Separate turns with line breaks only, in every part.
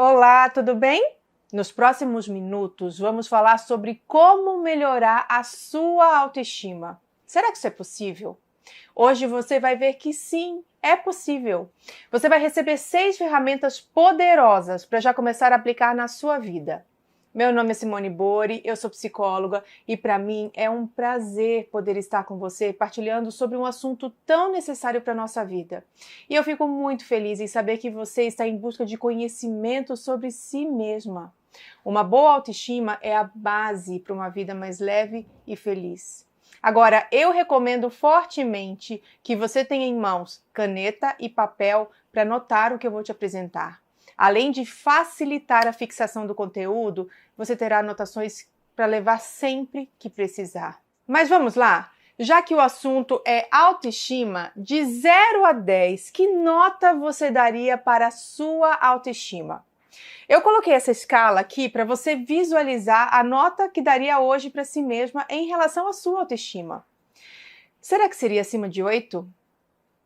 Olá, tudo bem? Nos próximos minutos vamos falar sobre como melhorar a sua autoestima. Será que isso é possível? Hoje você vai ver que sim, é possível. Você vai receber 6 ferramentas poderosas para já começar a aplicar na sua vida. Meu nome é Simone Bori, eu sou psicóloga e para mim é um prazer poder estar com você partilhando sobre um assunto tão necessário para a nossa vida. E eu fico muito feliz em saber que você está em busca de conhecimento sobre si mesma. Uma boa autoestima é a base para uma vida mais leve e feliz. Agora, eu recomendo fortemente que você tenha em mãos caneta e papel para anotar o que eu vou te apresentar. Além de facilitar a fixação do conteúdo, você terá anotações para levar sempre que precisar. Mas vamos lá? Já que o assunto é autoestima, de 0 a 10, que nota você daria para a sua autoestima? Eu coloquei essa escala aqui para você visualizar a nota que daria hoje para si mesma em relação à sua autoestima. Será que seria acima de 8?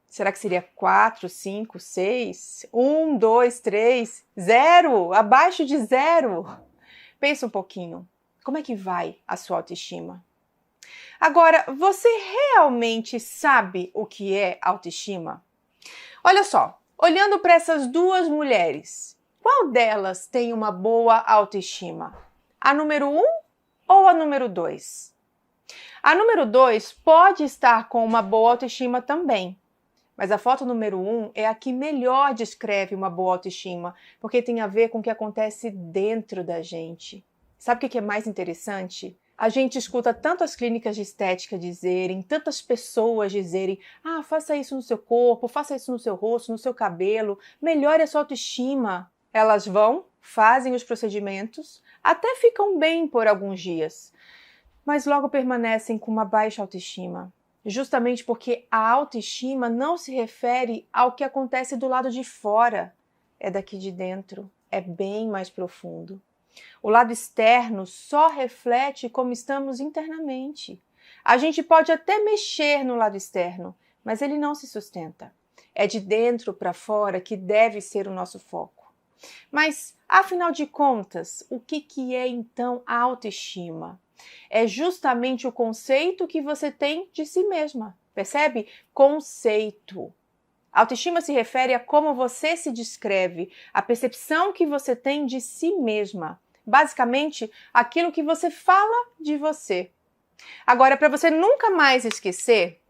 Será que seria 4, 5, 6, 1, 2, 3, 0? Abaixo de 0? Pensa um pouquinho. Como é que vai a sua autoestima? Agora, você realmente sabe o que é autoestima? Olha só, olhando para essas duas mulheres, qual delas tem uma boa autoestima? A número 1 ou a número 2? A número 2 pode estar com uma boa autoestima também. Mas a foto número 1 é a que melhor descreve uma boa autoestima, porque tem a ver com o que acontece dentro da gente. Sabe o que é mais interessante? A gente escuta tantas clínicas de estética dizerem, tantas pessoas dizerem, faça isso no seu corpo, faça isso no seu rosto, no seu cabelo, melhore a sua autoestima. Elas vão, fazem os procedimentos, até ficam bem por alguns dias, mas logo permanecem com uma baixa autoestima. Justamente porque a autoestima não se refere ao que acontece do lado de fora, é daqui de dentro, é bem mais profundo. O lado externo só reflete como estamos internamente. A gente pode até mexer no lado externo, mas ele não se sustenta. É de dentro para fora que deve ser o nosso foco. Mas, afinal de contas, o que é então a autoestima? É justamente o conceito que você tem de si mesma. Percebe? Conceito. Autoestima se refere a como você se descreve, a percepção que você tem de si mesma. Basicamente, aquilo que você fala de você. Agora, para você nunca mais esquecer,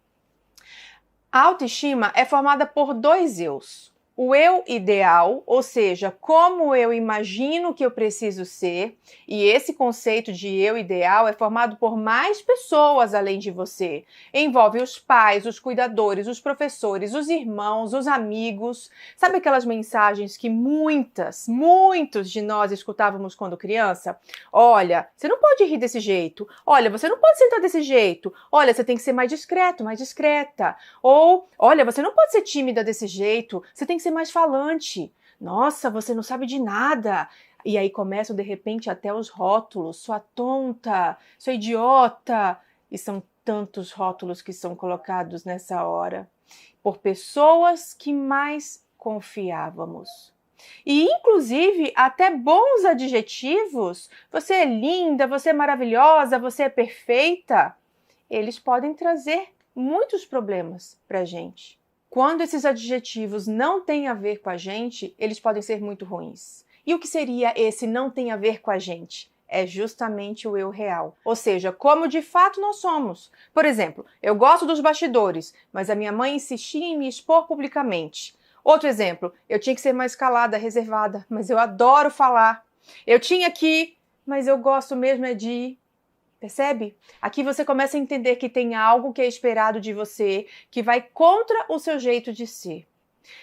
a autoestima é formada por 2 eus. O eu ideal, ou seja, como eu imagino que eu preciso ser, e esse conceito de eu ideal é formado por mais pessoas além de você. Envolve os pais, os cuidadores, os professores, os irmãos, os amigos. Sabe aquelas mensagens que muitos de nós escutávamos quando criança? Olha, você não pode rir desse jeito. Olha, você não pode sentar desse jeito. Olha, você tem que ser mais discreto, mais discreta. Ou, olha, você não pode ser tímida desse jeito. Você tem que ser mais falante. Nossa, você não sabe de nada. E aí começam de repente até os rótulos. Sua tonta, sua idiota. E são tantos rótulos que são colocados nessa hora por pessoas que mais confiávamos. E inclusive até bons adjetivos. Você é linda, você é maravilhosa, você é perfeita. Eles podem trazer muitos problemas pra gente. Quando esses adjetivos não têm a ver com a gente, eles podem ser muito ruins. E o que seria esse não tem a ver com a gente? É justamente o eu real. Ou seja, como de fato nós somos. Por exemplo, eu gosto dos bastidores, mas a minha mãe insistia em me expor publicamente. Outro exemplo, eu tinha que ser mais calada, reservada, mas eu adoro falar. Eu tinha que, mas eu gosto mesmo é de ir. Percebe? Aqui você começa a entender que tem algo que é esperado de você, que vai contra o seu jeito de ser.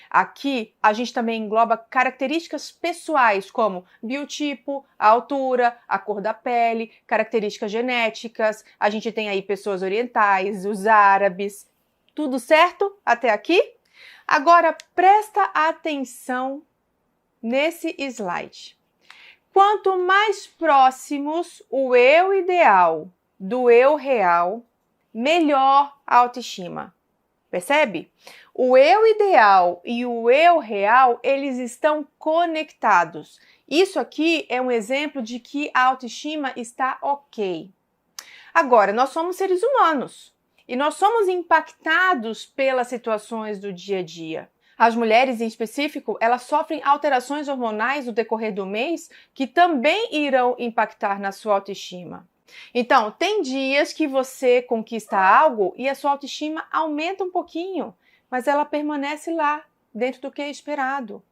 Aqui, a gente também engloba características pessoais, como biotipo, a altura, a cor da pele, características genéticas. A gente tem aí pessoas orientais, os árabes. Tudo certo até aqui? Agora, presta atenção nesse slide. Quanto mais próximos o eu ideal do eu real, melhor a autoestima. Percebe? O eu ideal e o eu real, eles estão conectados. Isso aqui é um exemplo de que a autoestima está ok. Agora, nós somos seres humanos e nós somos impactados pelas situações do dia a dia. As mulheres, em específico, elas sofrem alterações hormonais no decorrer do mês que também irão impactar na sua autoestima. Então, tem dias que você conquista algo e a sua autoestima aumenta um pouquinho, mas ela permanece lá, dentro do que é esperado.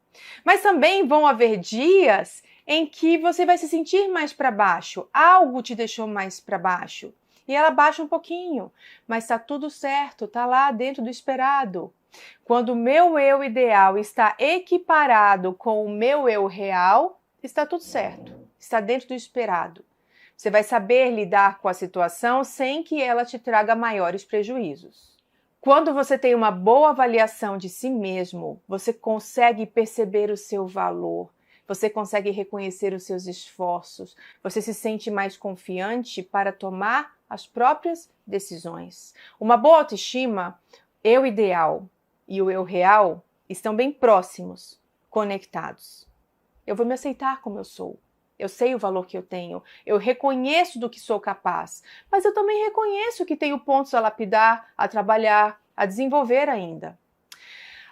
Mas também vão haver dias em que você vai se sentir mais para baixo, algo te deixou mais para baixo, e ela baixa um pouquinho, mas está tudo certo, está lá dentro do esperado. Quando o meu eu ideal está equiparado com o meu eu real, está tudo certo, está dentro do esperado. Você vai saber lidar com a situação sem que ela te traga maiores prejuízos. Quando você tem uma boa avaliação de si mesmo, você consegue perceber o seu valor, você consegue reconhecer os seus esforços, você se sente mais confiante para tomar as próprias decisões. Uma boa autoestima, eu ideal e o eu real estão bem próximos, conectados. Eu vou me aceitar como eu sou. Eu sei o valor que eu tenho, eu reconheço do que sou capaz, mas eu também reconheço que tenho pontos a lapidar, a trabalhar, a desenvolver ainda.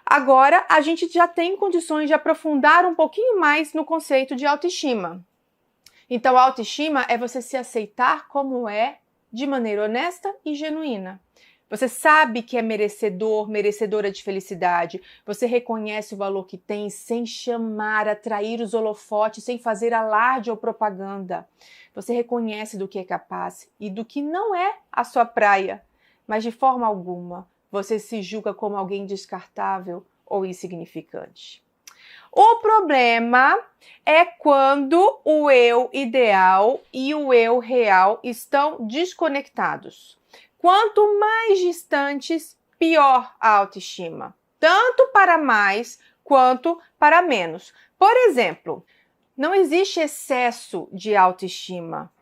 Agora, a gente já tem condições de aprofundar um pouquinho mais no conceito de autoestima. Então, a autoestima é você se aceitar como é, de maneira honesta e genuína. Você sabe que é merecedor, merecedora de felicidade. Você reconhece o valor que tem sem chamar, atrair os holofotes, sem fazer alarde ou propaganda. Você reconhece do que é capaz e do que não é a sua praia. Mas de forma alguma, você se julga como alguém descartável ou insignificante. O problema é quando o eu ideal e o eu real estão desconectados. Quanto mais distantes, pior a autoestima, tanto para mais quanto para menos. Por exemplo, não existe excesso de autoestima.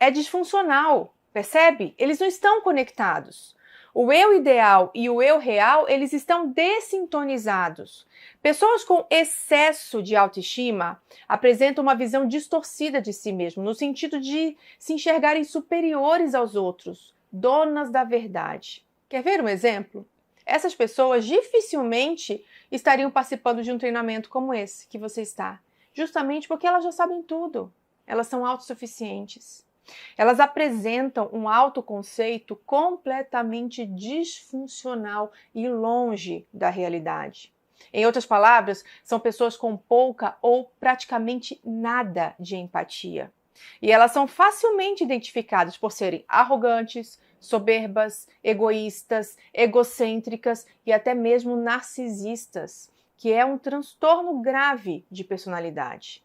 É disfuncional, percebe? Eles não estão conectados. O eu ideal e o eu real, eles estão dessintonizados. Pessoas com excesso de autoestima apresentam uma visão distorcida de si mesmo, no sentido de se enxergarem superiores aos outros, donas da verdade. Quer ver um exemplo? Essas pessoas dificilmente estariam participando de um treinamento como esse que você está, justamente porque elas já sabem tudo. Elas são autossuficientes. Elas apresentam um autoconceito completamente disfuncional e longe da realidade. Em outras palavras, são pessoas com pouca ou praticamente nada de empatia. E elas são facilmente identificadas por serem arrogantes, soberbas, egoístas, egocêntricas e até mesmo narcisistas, que é um transtorno grave de personalidade.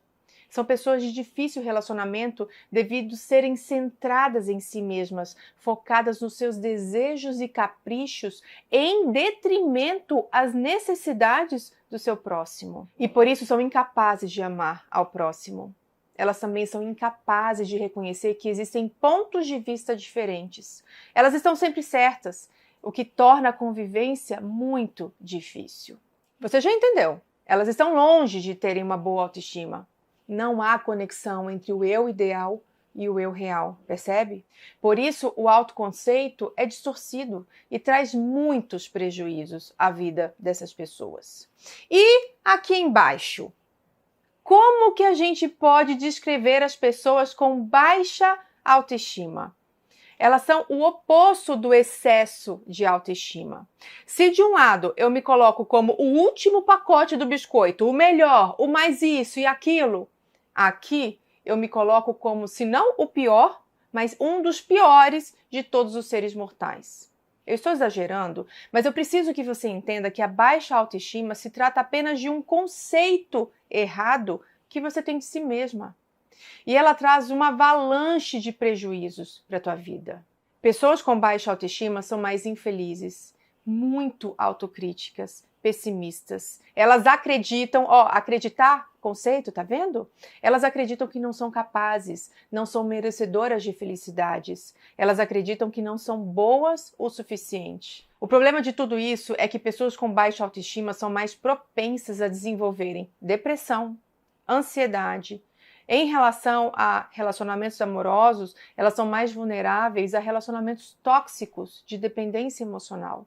São pessoas de difícil relacionamento devido serem centradas em si mesmas, focadas nos seus desejos e caprichos em detrimento às necessidades do seu próximo. E por isso são incapazes de amar ao próximo. Elas também são incapazes de reconhecer que existem pontos de vista diferentes. Elas estão sempre certas, o que torna a convivência muito difícil. Você já entendeu? Elas estão longe de terem uma boa autoestima. Não há conexão entre o eu ideal e o eu real, percebe? Por isso, o autoconceito é distorcido e traz muitos prejuízos à vida dessas pessoas. E aqui embaixo, como que a gente pode descrever as pessoas com baixa autoestima? Elas são o oposto do excesso de autoestima. Se de um lado eu me coloco como o último pacote do biscoito, o melhor, o mais isso e aquilo, aqui eu me coloco como, se não o pior, mas um dos piores de todos os seres mortais. Eu estou exagerando, mas eu preciso que você entenda que a baixa autoestima se trata apenas de um conceito errado que você tem de si mesma. E ela traz uma avalanche de prejuízos para a tua vida. Pessoas com baixa autoestima são mais infelizes, muito autocríticas, pessimistas. Elas acreditam, acreditar, conceito, tá vendo? Elas acreditam que não são capazes, não são merecedoras de felicidades. Elas acreditam que não são boas o suficiente. O problema de tudo isso é que pessoas com baixa autoestima são mais propensas a desenvolverem depressão, ansiedade. Em relação a relacionamentos amorosos, elas são mais vulneráveis a relacionamentos tóxicos de dependência emocional.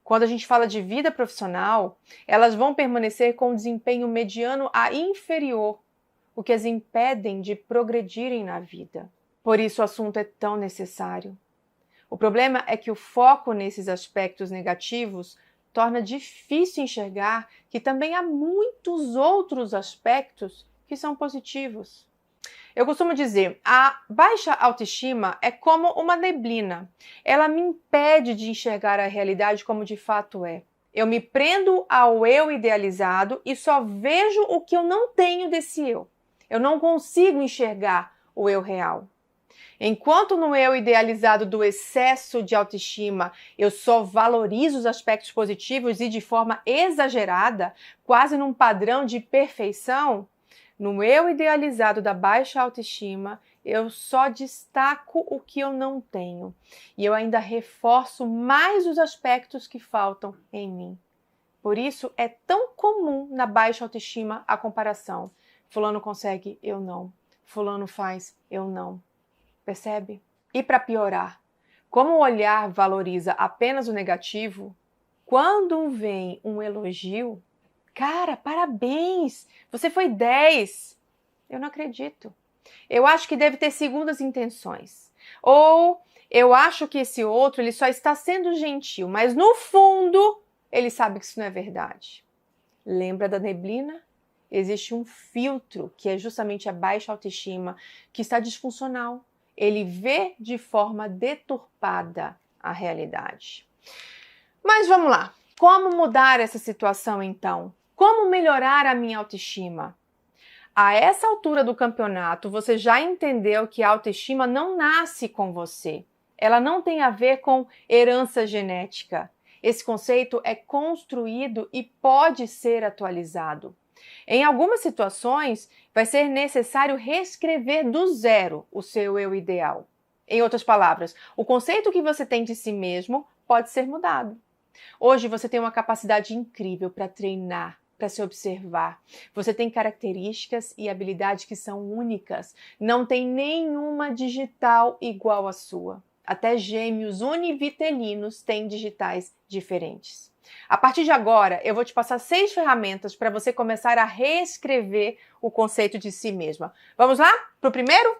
Quando a gente fala de vida profissional, elas vão permanecer com um desempenho mediano a inferior, o que as impedem de progredirem na vida. Por isso o assunto é tão necessário. O problema é que o foco nesses aspectos negativos torna difícil enxergar que também há muitos outros aspectos que são positivos. Eu costumo dizer, a baixa autoestima é como uma neblina. Ela me impede de enxergar a realidade como de fato é. Eu me prendo ao eu idealizado e só vejo o que eu não tenho desse eu. Eu não consigo enxergar o eu real. Enquanto no eu idealizado do excesso de autoestima, eu só valorizo os aspectos positivos e de forma exagerada, quase num padrão de perfeição, no eu idealizado da baixa autoestima, eu só destaco o que eu não tenho. E eu ainda reforço mais os aspectos que faltam em mim. Por isso, é tão comum na baixa autoestima a comparação. Fulano consegue, eu não. Fulano faz, eu não. Percebe? E para piorar, como o olhar valoriza apenas o negativo, quando vem um elogio, cara, parabéns, você foi 10. Eu não acredito. Eu acho que deve ter segundas intenções. Ou eu acho que esse outro ele só está sendo gentil, mas no fundo ele sabe que isso não é verdade. Lembra da neblina? Existe um filtro, que é justamente a baixa autoestima, que está disfuncional. Ele vê de forma deturpada a realidade. Mas vamos lá. Como mudar essa situação então? Como melhorar a minha autoestima? A essa altura do campeonato, você já entendeu que a autoestima não nasce com você. Ela não tem a ver com herança genética. Esse conceito é construído e pode ser atualizado. Em algumas situações, vai ser necessário reescrever do zero o seu eu ideal. Em outras palavras, o conceito que você tem de si mesmo pode ser mudado. Hoje você tem uma capacidade incrível para treinar, para se observar. Você tem características e habilidades que são únicas. Não tem nenhuma digital igual à sua. Até gêmeos univitelinos têm digitais diferentes. A partir de agora, eu vou te passar 6 ferramentas para você começar a reescrever o conceito de si mesma. Vamos lá? Para o primeiro?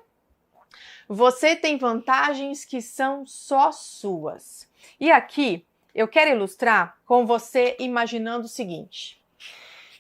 Você tem vantagens que são só suas. E aqui, eu quero ilustrar com você imaginando o seguinte.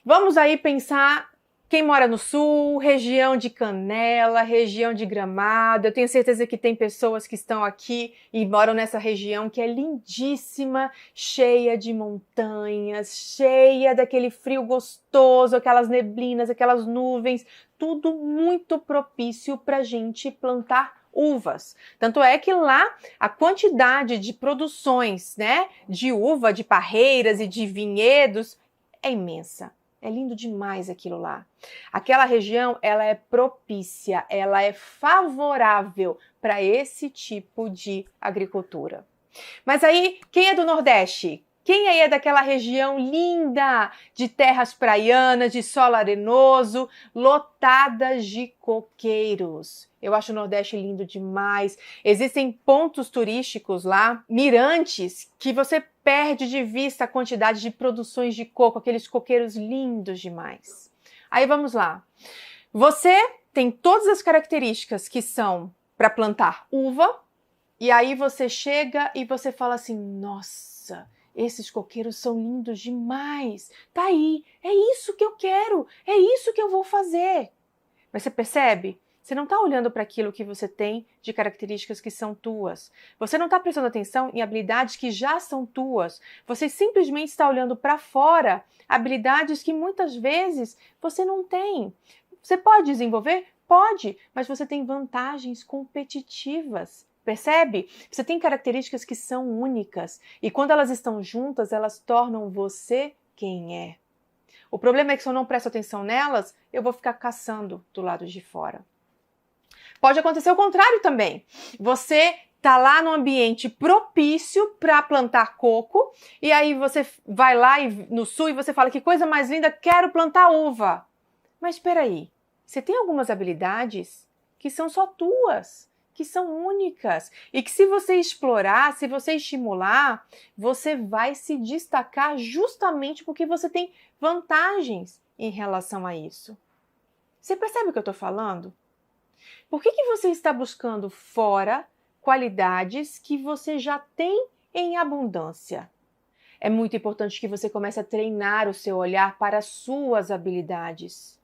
Vamos aí pensar quem mora no sul, região de Canela, região de Gramado. Eu tenho certeza que tem pessoas que estão aqui e moram nessa região que é lindíssima, cheia de montanhas, cheia daquele frio gostoso, aquelas neblinas, aquelas nuvens, tudo muito propício para a gente plantar uvas. Tanto é que lá a quantidade de produções, de uva, de parreiras e de vinhedos é imensa. É lindo demais aquilo lá. Aquela região, ela é propícia, ela é favorável para esse tipo de agricultura. Mas aí, quem é do Nordeste? Quem aí é daquela região linda, de terras praianas, de solo arenoso, lotadas de coqueiros? Eu acho o Nordeste lindo demais. Existem pontos turísticos lá, mirantes, que você perde de vista a quantidade de produções de coco, aqueles coqueiros lindos demais. Aí vamos lá. Você tem todas as características que são para plantar uva, e aí você chega e você fala assim, nossa, esses coqueiros são lindos demais. Tá aí, é isso que eu quero, é isso que eu vou fazer. Mas você percebe? Você não está olhando para aquilo que você tem de características que são tuas. Você não está prestando atenção em habilidades que já são tuas. Você simplesmente está olhando para fora habilidades que muitas vezes você não tem. Você pode desenvolver? Pode, mas você tem vantagens competitivas. Percebe? Você tem características que são únicas e quando elas estão juntas, elas tornam você quem é. O problema é que se eu não presto atenção nelas, eu vou ficar caçando do lado de fora. Pode acontecer o contrário também. Você tá lá no ambiente propício para plantar coco, e aí você vai lá no sul e você fala que coisa mais linda, quero plantar uva. Mas espera aí, você tem algumas habilidades que são só tuas, que são únicas e que se você explorar, se você estimular, você vai se destacar justamente porque você tem vantagens em relação a isso. Você percebe o que eu estou falando? Por que você está buscando fora qualidades que você já tem em abundância? É muito importante que você comece a treinar o seu olhar para as suas habilidades.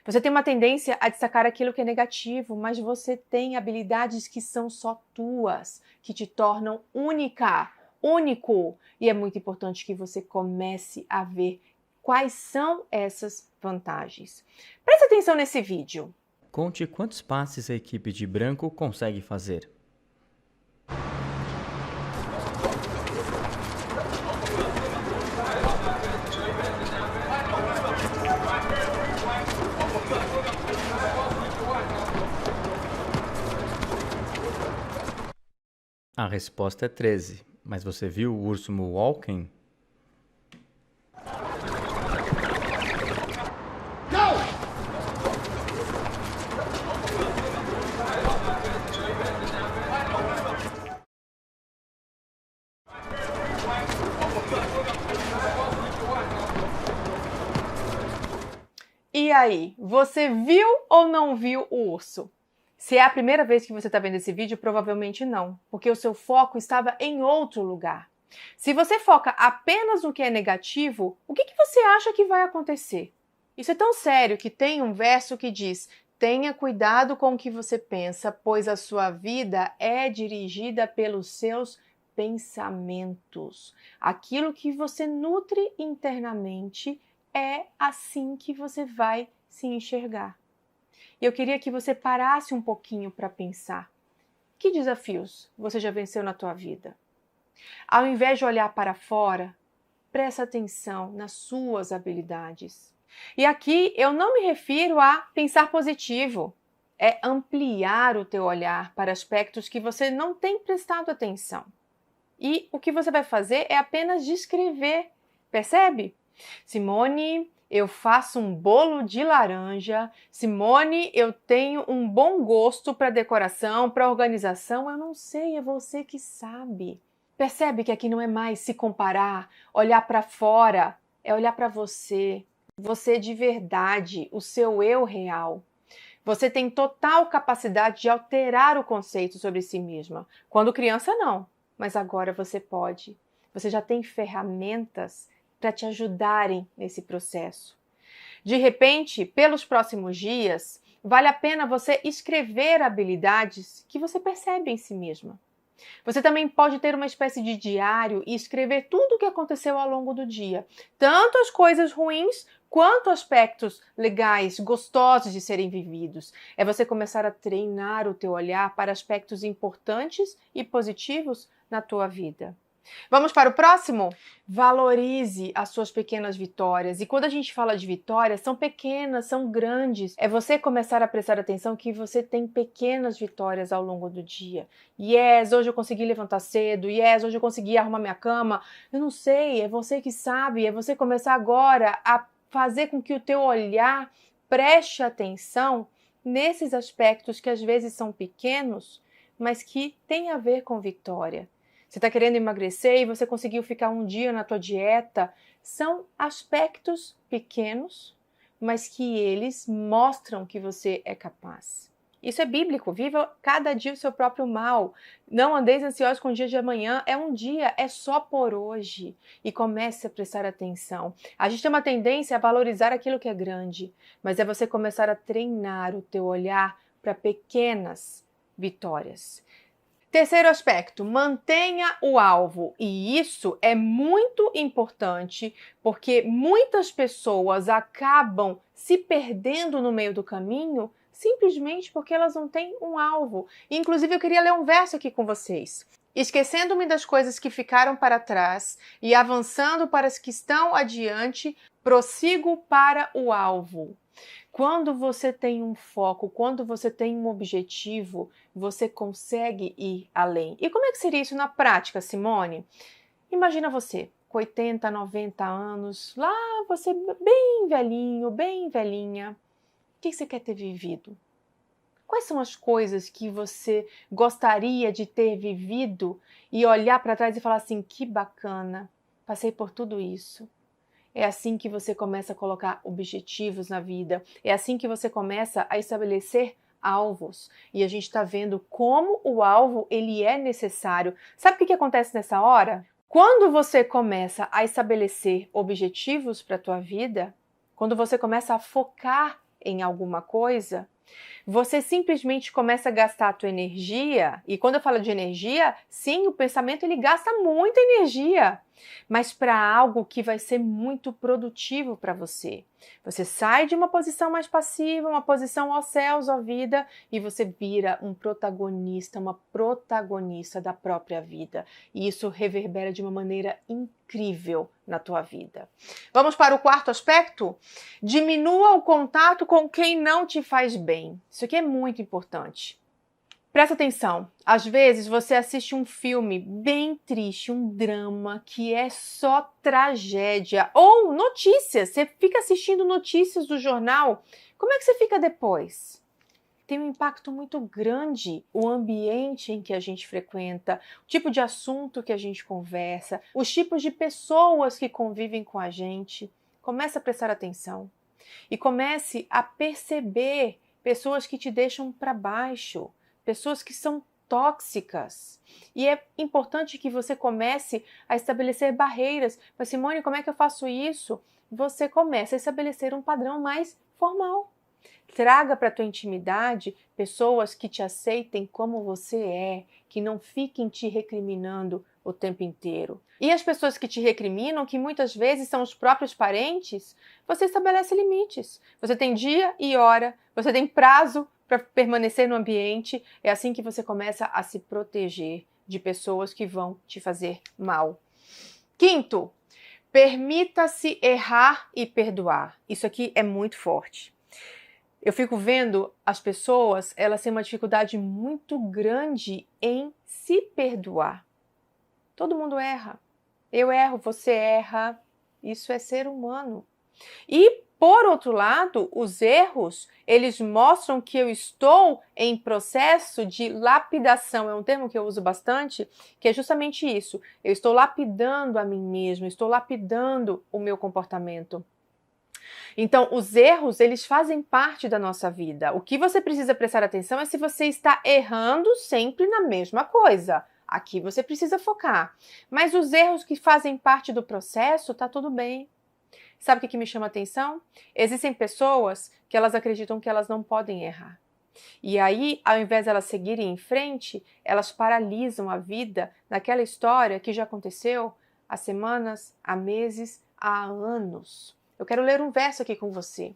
Você tem uma tendência a destacar aquilo que é negativo, mas você tem habilidades que são só tuas, que te tornam único. E é muito importante que você comece a ver quais são essas vantagens. Preste atenção nesse vídeo.
Conte quantos passes a equipe de branco consegue fazer. A resposta é 13, mas você viu o urso Walking?
E aí, você viu ou não viu o urso? Se é a primeira vez que você está vendo esse vídeo, provavelmente não, porque o seu foco estava em outro lugar. Se você foca apenas no que é negativo, o que você acha que vai acontecer? Isso é tão sério que tem um verso que diz: tenha cuidado com o que você pensa, pois a sua vida é dirigida pelos seus pensamentos. Aquilo que você nutre internamente é assim que você vai se enxergar. E eu queria que você parasse um pouquinho para pensar. Que desafios você já venceu na tua vida? Ao invés de olhar para fora, presta atenção nas suas habilidades. E aqui eu não me refiro a pensar positivo. É ampliar o teu olhar para aspectos que você não tem prestado atenção. E o que você vai fazer é apenas descrever. Percebe? Simone, eu faço um bolo de laranja. Simone, eu tenho um bom gosto para decoração, para organização. Eu não sei, é você que sabe. Percebe que aqui não é mais se comparar, olhar para fora, é olhar para você. Você de verdade, o seu eu real. Você tem total capacidade de alterar o conceito sobre si mesma. Quando criança, não, mas agora você pode. Você já tem ferramentas para te ajudarem nesse processo. De repente, pelos próximos dias, vale a pena você escrever habilidades que você percebe em si mesma. Você também pode ter uma espécie de diário e escrever tudo o que aconteceu ao longo do dia, tanto as coisas ruins quanto aspectos legais, gostosos de serem vividos. É você começar a treinar o teu olhar para aspectos importantes e positivos na tua vida. Vamos para o próximo? Valorize as suas pequenas vitórias. E quando a gente fala de vitórias, são pequenas, são grandes. É você começar a prestar atenção que você tem pequenas vitórias ao longo do dia. Yes, hoje eu consegui levantar cedo. Yes, hoje eu consegui arrumar minha cama. Eu não sei, é você que sabe. É você começar agora a fazer com que o teu olhar preste atenção nesses aspectos que às vezes são pequenos, mas que têm a ver com vitória. Você está querendo emagrecer e você conseguiu ficar um dia na tua dieta. São aspectos pequenos, mas que eles mostram que você é capaz. Isso é bíblico. Viva cada dia o seu próprio mal. Não andeis ansiosos com o dia de amanhã. É um dia, é só por hoje. E comece a prestar atenção. A gente tem uma tendência a valorizar aquilo que é grande, mas é você começar a treinar o teu olhar para pequenas vitórias. Terceiro aspecto, mantenha o alvo. E isso é muito importante porque muitas pessoas acabam se perdendo no meio do caminho simplesmente porque elas não têm um alvo. Inclusive, eu queria ler um verso aqui com vocês. Esquecendo-me das coisas que ficaram para trás e avançando para as que estão adiante, prossigo para o alvo. Quando você tem um foco, quando você tem um objetivo, você consegue ir além. E como é que seria isso na prática, Simone? Imagina você, com 80, 90 anos, lá você bem velhinho, bem velhinha. O que você quer ter vivido? Quais são as coisas que você gostaria de ter vivido e olhar para trás e falar assim, que bacana, passei por tudo isso. É assim que você começa a colocar objetivos na vida. É assim que você começa a estabelecer alvos. E a gente está vendo como o alvo ele é necessário. Sabe o que acontece nessa hora? Quando você começa a estabelecer objetivos para a tua vida, quando você começa a focar em alguma coisa, você simplesmente começa a gastar a tua energia, e quando eu falo de energia, sim, o pensamento ele gasta muita energia, mas para algo que vai ser muito produtivo para você. Você sai de uma posição mais passiva, uma posição ó céus, ó vida, e você vira um protagonista, uma protagonista da própria vida. E isso reverbera de uma maneira incrível na tua vida. Vamos para o quarto aspecto? Diminua o contato com quem não te faz bem. Isso aqui é muito importante. Presta atenção, às vezes você assiste um filme bem triste, um drama que é só tragédia, ou notícias, você fica assistindo notícias do jornal, como é que você fica depois? Tem um impacto muito grande o ambiente em que a gente frequenta, o tipo de assunto que a gente conversa, os tipos de pessoas que convivem com a gente. Comece a prestar atenção e comece a perceber pessoas que te deixam para baixo, pessoas que são tóxicas. E é importante que você comece a estabelecer barreiras. Mas, Simone, como é que eu faço isso? Você começa a estabelecer um padrão mais formal. Traga para a tua intimidade pessoas que te aceitem como você é, que não fiquem te recriminando o tempo inteiro. E as pessoas que te recriminam, que muitas vezes são os próprios parentes, você estabelece limites. Você tem dia e hora, você tem prazo para permanecer no ambiente. É assim que você começa a se proteger de pessoas que vão te fazer mal. Quinto, permita-se errar e perdoar. Isso aqui é muito forte. Eu fico vendo as pessoas, elas têm uma dificuldade muito grande em se perdoar. Todo mundo erra. Eu erro, você erra. Isso é ser humano. E, por outro lado, os erros, eles mostram que eu estou em processo de lapidação. É um termo que eu uso bastante, que é justamente isso. Eu estou lapidando a mim mesmo, estou lapidando o meu comportamento. Então, os erros, eles fazem parte da nossa vida. O que você precisa prestar atenção é se você está errando sempre na mesma coisa. Aqui você precisa focar. Mas os erros que fazem parte do processo, tá tudo bem. Sabe o que me chama a atenção? Existem pessoas que elas acreditam que elas não podem errar. E aí, ao invés de elas seguirem em frente, elas paralisam a vida naquela história que já aconteceu há semanas, há meses, há anos. Eu quero ler um verso aqui com você.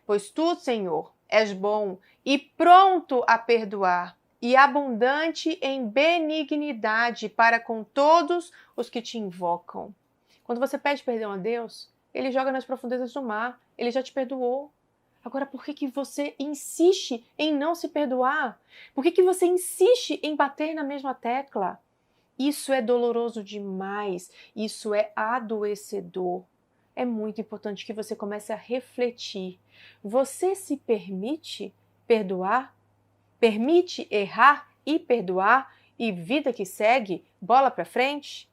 Pois tu, Senhor, és bom e pronto a perdoar e abundante em benignidade para com todos os que te invocam. Quando você pede perdão a Deus, Ele joga nas profundezas do mar. Ele já te perdoou. Agora, por que você insiste em não se perdoar? Por que você insiste em bater na mesma tecla? Isso é doloroso demais. Isso é adoecedor. É muito importante que você comece a refletir. Você se permite perdoar? Permite errar e perdoar? E vida que segue, bola para frente?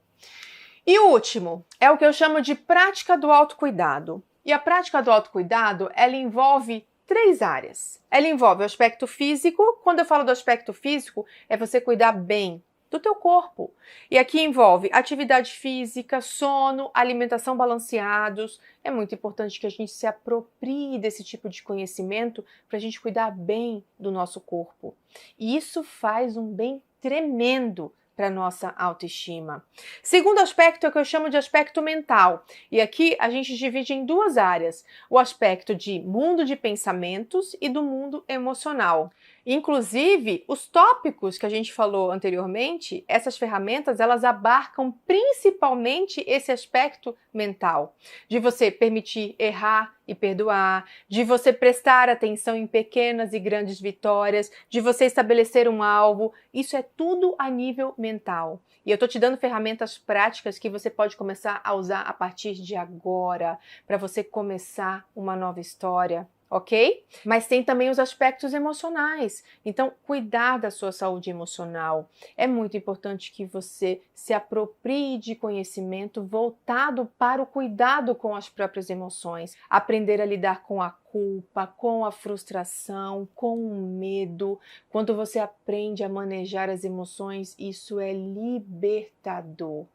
E o último é o que eu chamo de prática do autocuidado. E a prática do autocuidado, ela envolve 3 áreas. Ela envolve o aspecto físico. Quando eu falo do aspecto físico, é você cuidar bem do teu corpo. E aqui envolve atividade física, sono, alimentação balanceados. É muito importante que a gente se aproprie desse tipo de conhecimento para a gente cuidar bem do nosso corpo. E isso faz um bem tremendo para a nossa autoestima. Segundo aspecto é o que eu chamo de aspecto mental. E aqui a gente divide em 2 áreas. O aspecto de mundo de pensamentos e do mundo emocional. Inclusive, os tópicos que a gente falou anteriormente, essas ferramentas, elas abarcam principalmente esse aspecto mental, de você permitir errar e perdoar, de você prestar atenção em pequenas e grandes vitórias, de você estabelecer um alvo. Isso é tudo a nível mental. E eu estou te dando ferramentas práticas que você pode começar a usar a partir de agora, para você começar uma nova história. Ok? Mas tem também os aspectos emocionais. Então, cuidar da sua saúde emocional. É muito importante que você se aproprie de conhecimento voltado para o cuidado com as próprias emoções. Aprender a lidar com a culpa, com a frustração, com o medo. Quando você aprende a manejar as emoções, isso é libertador.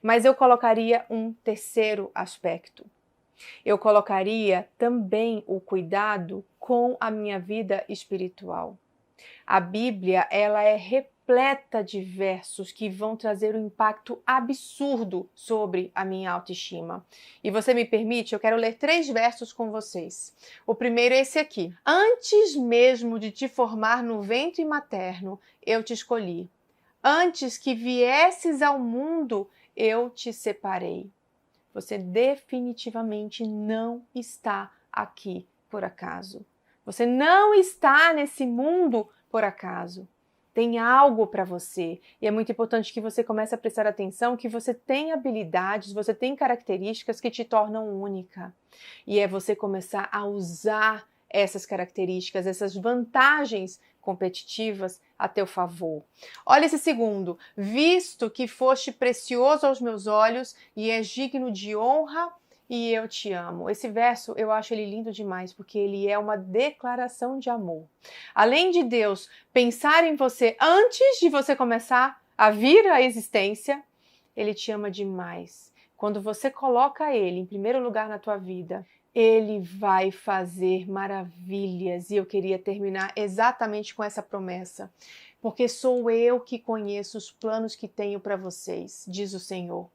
Mas eu colocaria um terceiro aspecto. Eu colocaria também o cuidado com a minha vida espiritual. A Bíblia, ela é repleta de versos que vão trazer um impacto absurdo sobre a minha autoestima. E você me permite? Eu quero ler 3 versos com vocês. O primeiro é esse aqui. Antes mesmo de te formar no ventre materno, eu te escolhi. Antes que viesses ao mundo, eu te separei. Você definitivamente não está aqui por acaso. Você não está nesse mundo por acaso. Tem algo para você. E é muito importante que você comece a prestar atenção que você tem habilidades, você tem características que te tornam única. E é você começar a usar essas características, essas vantagens competitivas a teu favor. Olha esse segundo. Visto que foste precioso aos meus olhos e és digno de honra, e eu te amo. Esse verso eu acho ele lindo demais, porque ele é uma declaração de amor. Além de Deus pensar em você antes de você começar a vir à existência, ele te ama demais. Quando você coloca ele em primeiro lugar na tua vida, ele vai fazer maravilhas. E eu queria terminar exatamente com essa promessa. Porque sou eu que conheço os planos que tenho para vocês, diz o Senhor.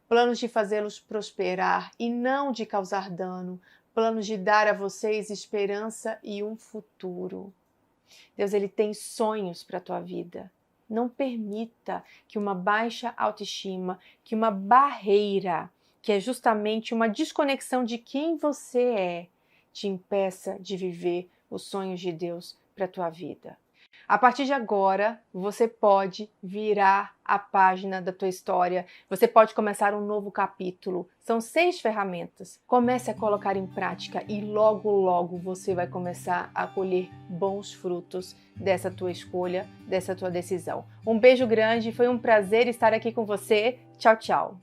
Planos de fazê-los prosperar e não de causar dano. Planos de dar a vocês esperança e um futuro. Deus, ele tem sonhos para a tua vida. Não permita que uma baixa autoestima, que uma barreira, que é justamente uma desconexão de quem você é, te impeça de viver os sonhos de Deus para a tua vida. A partir de agora, você pode virar a página da tua história, você pode começar um novo capítulo. São 6 ferramentas. Comece a colocar em prática e logo, logo você vai começar a colher bons frutos dessa tua escolha, dessa tua decisão. Um beijo grande, foi um prazer estar aqui com você. Tchau, tchau.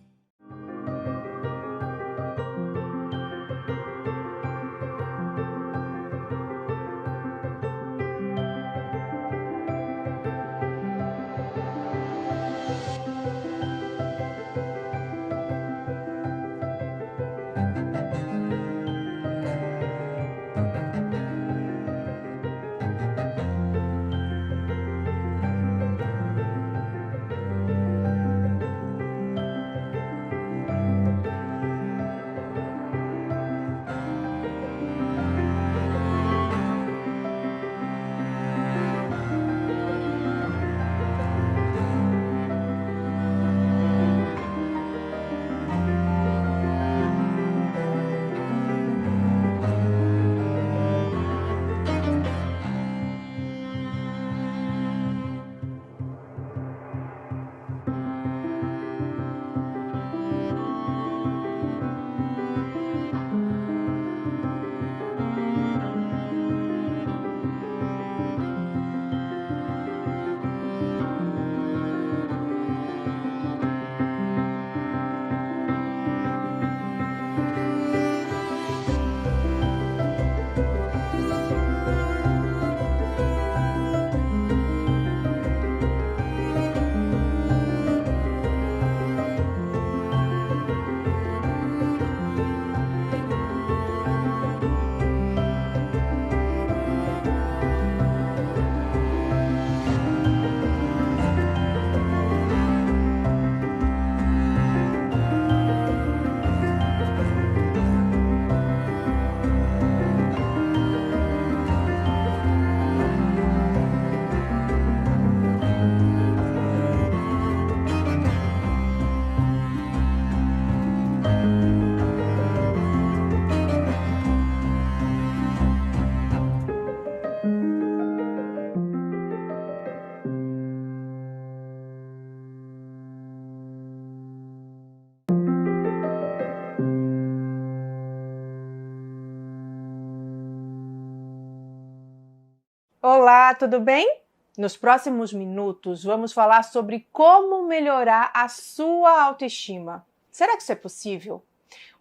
Olá, tudo bem? Nos próximos minutos vamos falar sobre como melhorar a sua autoestima. Será que isso é possível?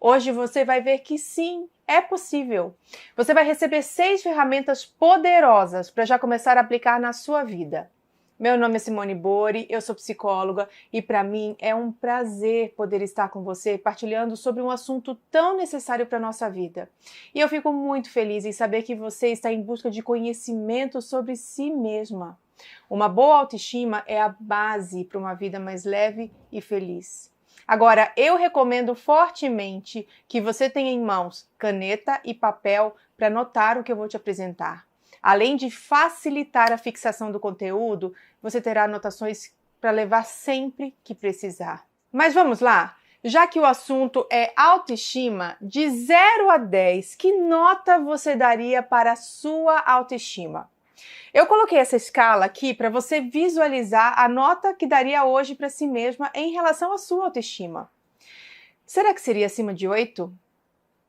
Hoje você vai ver que sim, é possível. Você vai receber 6 ferramentas poderosas para já começar a aplicar na sua vida. Meu nome é Simone Bori, eu sou psicóloga e para mim é um prazer poder estar com você partilhando sobre um assunto tão necessário para a nossa vida. E eu fico muito feliz em saber que você está em busca de conhecimento sobre si mesma. Uma boa autoestima é a base para uma vida mais leve e feliz. Agora, eu recomendo fortemente que você tenha em mãos caneta e papel para anotar o que eu vou te apresentar. Além de facilitar a fixação do conteúdo, você terá anotações para levar sempre que precisar. Mas vamos lá? Já que o assunto é autoestima, de 0 a 10, que nota você daria para a sua autoestima? Eu coloquei essa escala aqui para você visualizar a nota que daria hoje para si mesma em relação à sua autoestima. Será que seria acima de 8?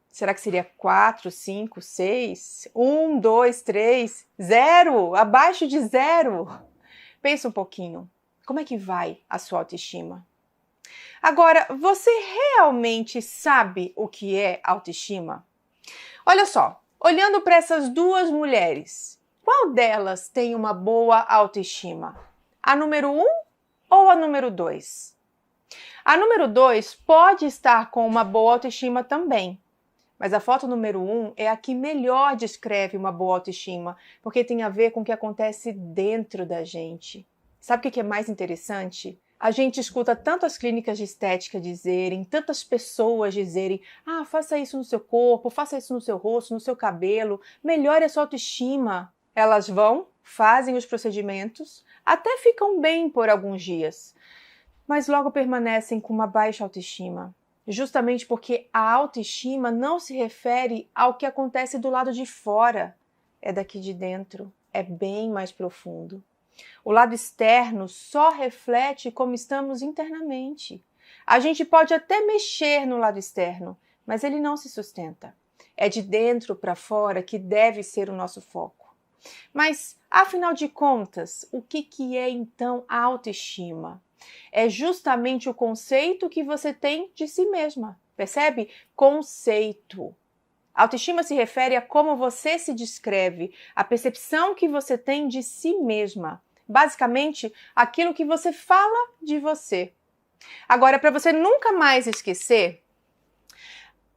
Será que seria 4, 5, 6, 1, 2, 3, 0? Abaixo de 0? Pensa um pouquinho. Como é que vai a sua autoestima? Agora, você realmente sabe o que é autoestima? Olha só, olhando para essas duas mulheres, qual delas tem uma boa autoestima? A número 1 ou a número 2? A número 2 pode estar com uma boa autoestima também. Mas a foto número 1 é a que melhor descreve uma boa autoestima, porque tem a ver com o que acontece dentro da gente. Sabe o que é mais interessante? A gente escuta tantas clínicas de estética dizerem, tantas pessoas dizerem, faça isso no seu corpo, faça isso no seu rosto, no seu cabelo, melhore a sua autoestima. Elas vão, fazem os procedimentos, até ficam bem por alguns dias, mas logo permanecem com uma baixa autoestima. Justamente porque a autoestima não se refere ao que acontece do lado de fora, é daqui de dentro, é bem mais profundo. O lado externo só reflete como estamos internamente. A gente pode até mexer no lado externo, mas ele não se sustenta. É de dentro para fora que deve ser o nosso foco. Mas, afinal de contas, o que é então a autoestima? É justamente o conceito que você tem de si mesma. Percebe? Conceito. Autoestima se refere a como você se descreve, a percepção que você tem de si mesma. Basicamente, aquilo que você fala de você. Agora, para você nunca mais esquecer,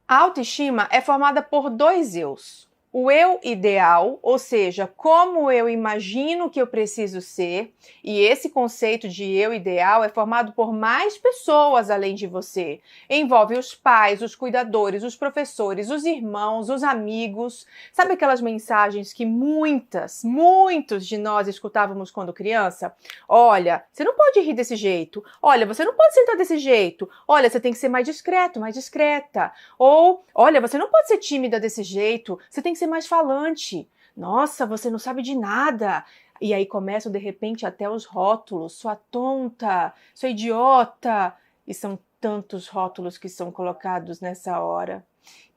a autoestima é formada por 2 eus. O eu ideal, ou seja, como eu imagino que eu preciso ser, e esse conceito de eu ideal é formado por mais pessoas além de você. Envolve os pais, os cuidadores, os professores, os irmãos, os amigos. Sabe aquelas mensagens que muitos de nós escutávamos quando criança? Olha, você não pode rir desse jeito. Olha, você não pode sentar desse jeito. Olha, você tem que ser mais discreto, mais discreta. Ou, olha, você não pode ser tímida desse jeito. Você tem que ser mais falante. Nossa, você não sabe de nada. E aí começam de repente até os rótulos. Sua tonta, sua idiota. E são tantos rótulos que são colocados nessa hora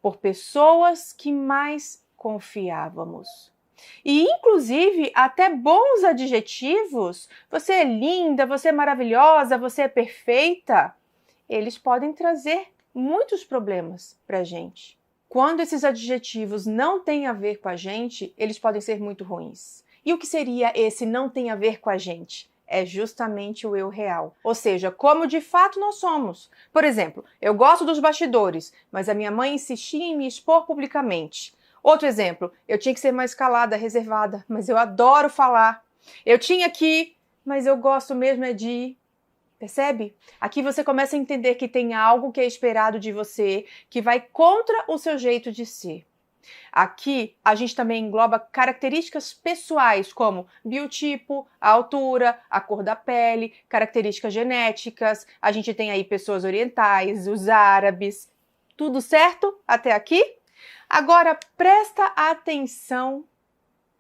por pessoas que mais confiávamos. E inclusive até bons adjetivos. Você é linda, você é maravilhosa, você é perfeita. Eles podem trazer muitos problemas pra gente. Quando esses adjetivos não têm a ver com a gente, eles podem ser muito ruins. E o que seria esse não tem a ver com a gente? É justamente o eu real. Ou seja, como de fato nós somos. Por exemplo, eu gosto dos bastidores, mas a minha mãe insistia em me expor publicamente. Outro exemplo, eu tinha que ser mais calada, reservada, mas eu adoro falar. Eu tinha que, mas eu gosto mesmo é de ir. Percebe? Aqui você começa a entender que tem algo que é esperado de você, que vai contra o seu jeito de ser. Aqui, a gente também engloba características pessoais, como biotipo, a altura, a cor da pele, características genéticas. A gente tem aí pessoas orientais, os árabes. Tudo certo até aqui? Agora, presta atenção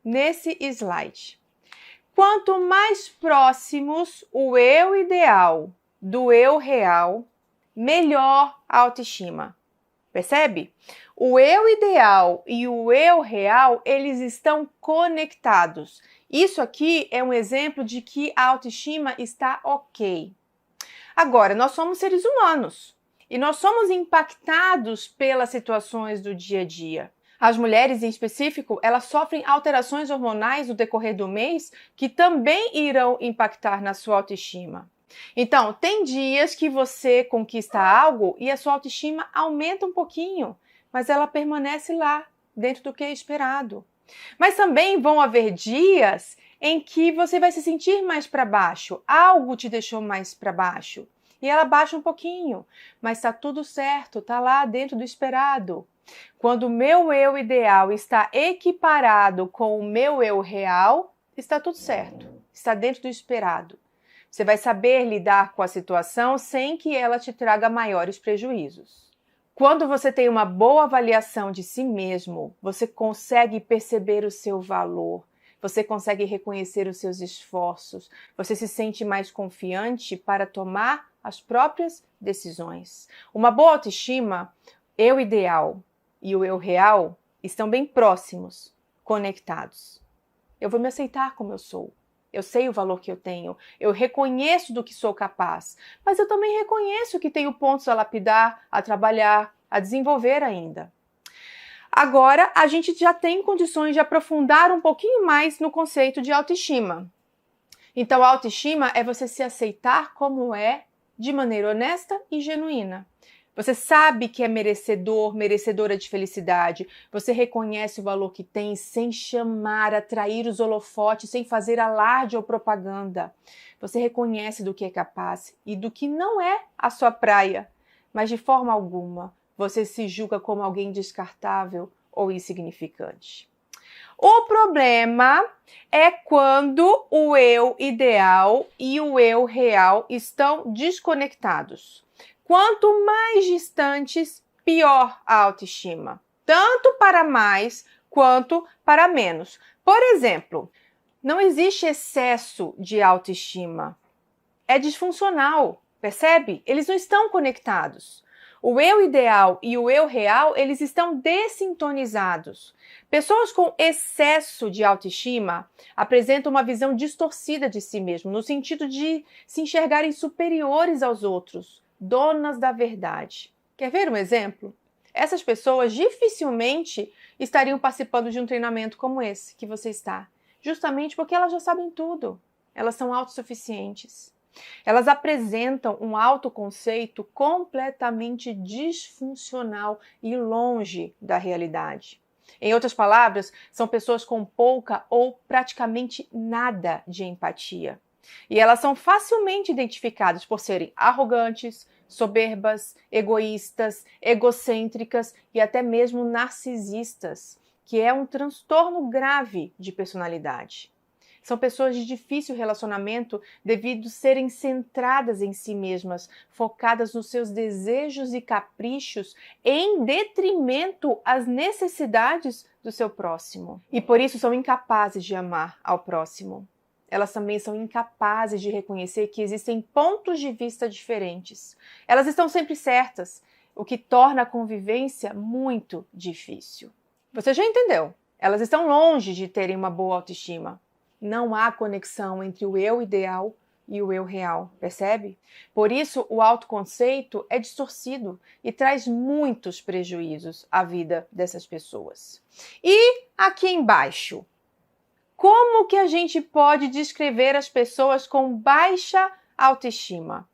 nesse slide. Quanto mais próximos o eu ideal do eu real, melhor a autoestima. Percebe? O eu ideal e o eu real, eles estão conectados. Isso aqui é um exemplo de que a autoestima está ok. Agora, nós somos seres humanos e nós somos impactados pelas situações do dia a dia. As mulheres, em específico, elas sofrem alterações hormonais no decorrer do mês que também irão impactar na sua autoestima. Então, tem dias que você conquista algo e a sua autoestima aumenta um pouquinho, mas ela permanece lá, dentro do que é esperado. Mas também vão haver dias em que você vai se sentir mais para baixo, algo te deixou mais para baixo, e ela baixa um pouquinho, mas está tudo certo, está lá dentro do esperado. Quando o meu eu ideal está equiparado com o meu eu real, está tudo certo, está dentro do esperado. Você vai saber lidar com a situação sem que ela te traga maiores prejuízos. Quando você tem uma boa avaliação de si mesmo, você consegue perceber o seu valor, você consegue reconhecer os seus esforços, você se sente mais confiante para tomar as próprias decisões. Uma boa autoestima, eu ideal e o eu real estão bem próximos, conectados. Eu vou me aceitar como eu sou. Eu sei o valor que eu tenho, eu reconheço do que sou capaz, mas eu também reconheço que tenho pontos a lapidar, a trabalhar, a desenvolver ainda. Agora, a gente já tem condições de aprofundar um pouquinho mais no conceito de autoestima. Então, a autoestima é você se aceitar como é, de maneira honesta e genuína. Você sabe que é merecedor, merecedora de felicidade. Você reconhece o valor que tem sem chamar, atrair os holofotes, sem fazer alarde ou propaganda. Você reconhece do que é capaz e do que não é a sua praia. Mas de forma alguma, você se julga como alguém descartável ou insignificante. O problema é quando o eu ideal e o eu real estão desconectados. Quanto mais distantes, pior a autoestima, tanto para mais quanto para menos. Por exemplo, não existe excesso de autoestima. É disfuncional, percebe? Eles não estão conectados. O eu ideal e o eu real, eles estão dessintonizados. Pessoas com excesso de autoestima apresentam uma visão distorcida de si mesmo, no sentido de se enxergarem superiores aos outros, donas da verdade. Quer ver um exemplo? Essas pessoas dificilmente estariam participando de um treinamento como esse que você está, justamente porque elas já sabem tudo. Elas são autossuficientes. Elas apresentam um autoconceito completamente disfuncional e longe da realidade. Em outras palavras, são pessoas com pouca ou praticamente nada de empatia. E elas são facilmente identificadas por serem arrogantes, soberbas, egoístas, egocêntricas e até mesmo narcisistas, que é um transtorno grave de personalidade. São pessoas de difícil relacionamento devido serem centradas em si mesmas, focadas nos seus desejos e caprichos em detrimento às necessidades do seu próximo. E por isso são incapazes de amar ao próximo. Elas também são incapazes de reconhecer que existem pontos de vista diferentes. Elas estão sempre certas, o que torna a convivência muito difícil. Você já entendeu? Elas estão longe de terem uma boa autoestima. Não há conexão entre o eu ideal e o eu real, percebe? Por isso, o autoconceito é distorcido e traz muitos prejuízos à vida dessas pessoas. E aqui embaixo, como que a gente pode descrever as pessoas com baixa autoestima?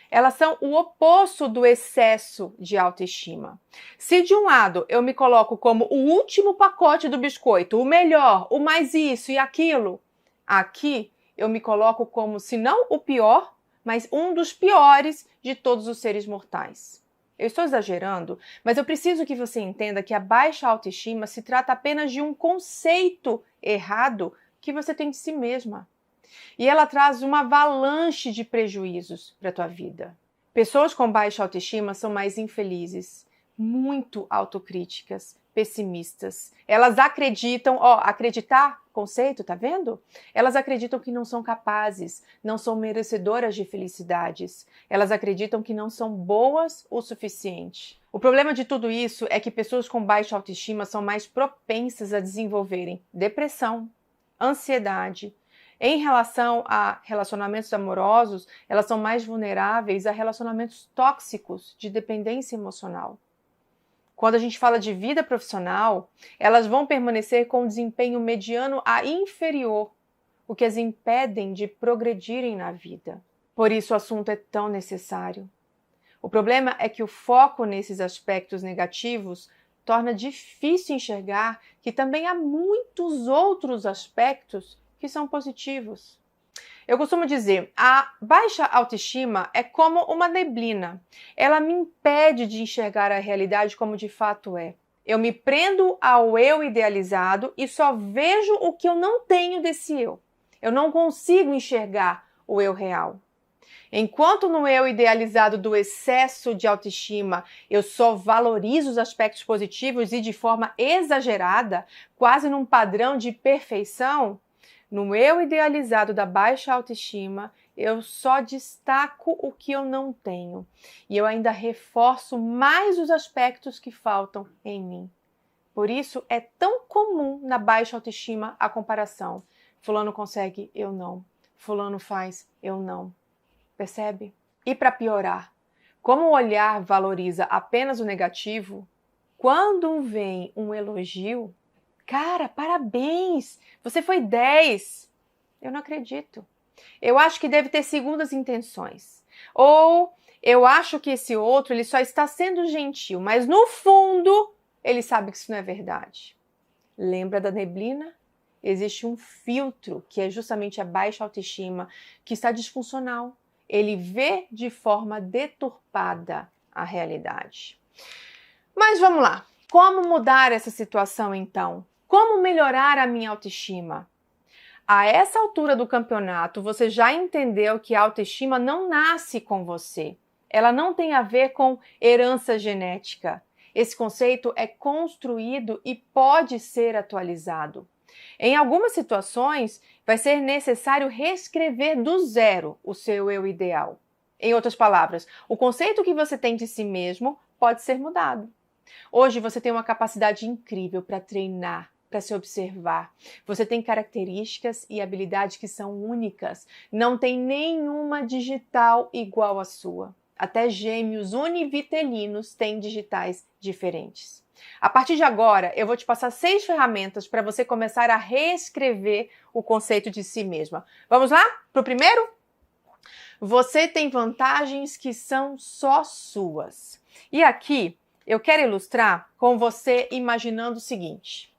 Elas são o oposto do excesso de autoestima. Se de um lado eu me coloco como o último pacote do biscoito, o melhor, o mais isso e aquilo, aqui eu me coloco como, se não o pior, mas um dos piores de todos os seres mortais. Eu estou exagerando, mas eu preciso que você entenda que a baixa autoestima se trata apenas de um conceito errado que você tem de si mesma. E ela traz uma avalanche de prejuízos para a tua vida. Pessoas com baixa autoestima são mais infelizes, muito autocríticas, pessimistas. Elas acreditam, acreditar, conceito, tá vendo? Elas acreditam que não são capazes, não são merecedoras de felicidades. Elas acreditam que não são boas o suficiente. O problema de tudo isso é que pessoas com baixa autoestima são mais propensas a desenvolverem depressão, ansiedade. Em relação a relacionamentos amorosos, elas são mais vulneráveis a relacionamentos tóxicos de dependência emocional. Quando a gente fala de vida profissional, elas vão permanecer com um desempenho mediano a inferior, o que as impedem de progredirem na vida. Por isso o assunto é tão necessário. O problema é que o foco nesses aspectos negativos torna difícil enxergar que também há muitos outros aspectos que são positivos. Eu costumo dizer, a baixa autoestima é como uma neblina. Ela me impede de enxergar a realidade como de fato é. Eu me prendo ao eu idealizado e só vejo o que eu não tenho desse eu. Eu não consigo enxergar o eu real. Enquanto no eu idealizado do excesso de autoestima, eu só valorizo os aspectos positivos e de forma exagerada, quase num padrão de perfeição, no eu idealizado da baixa autoestima, eu só destaco o que eu não tenho. E eu ainda reforço mais os aspectos que faltam em mim. Por isso, é tão comum na baixa autoestima a comparação. Fulano consegue, eu não. Fulano faz, eu não. Percebe? E para piorar, como o olhar valoriza apenas o negativo, quando vem um elogio, cara, parabéns, você foi 10. Eu não acredito. Eu acho que deve ter segundas intenções. Ou eu acho que esse outro ele só está sendo gentil, mas no fundo ele sabe que isso não é verdade. Lembra da neblina? Existe um filtro, que é justamente a baixa autoestima, que está disfuncional. Ele vê de forma deturpada a realidade. Mas vamos lá. Como mudar essa situação então? Como melhorar a minha autoestima? A essa altura do campeonato, você já entendeu que a autoestima não nasce com você. Ela não tem a ver com herança genética. Esse conceito é construído e pode ser atualizado. Em algumas situações, vai ser necessário reescrever do zero o seu eu ideal. Em outras palavras, o conceito que você tem de si mesmo pode ser mudado. Hoje você tem uma capacidade incrível para treinar, para se observar. Você tem características e habilidades que são únicas. Não tem nenhuma digital igual à sua. Até gêmeos univitelinos têm digitais diferentes. A partir de agora, eu vou te passar 6 ferramentas para você começar a reescrever o conceito de si mesma. Vamos lá? Para o primeiro? Você tem vantagens que são só suas. E aqui, eu quero ilustrar com você imaginando o seguinte.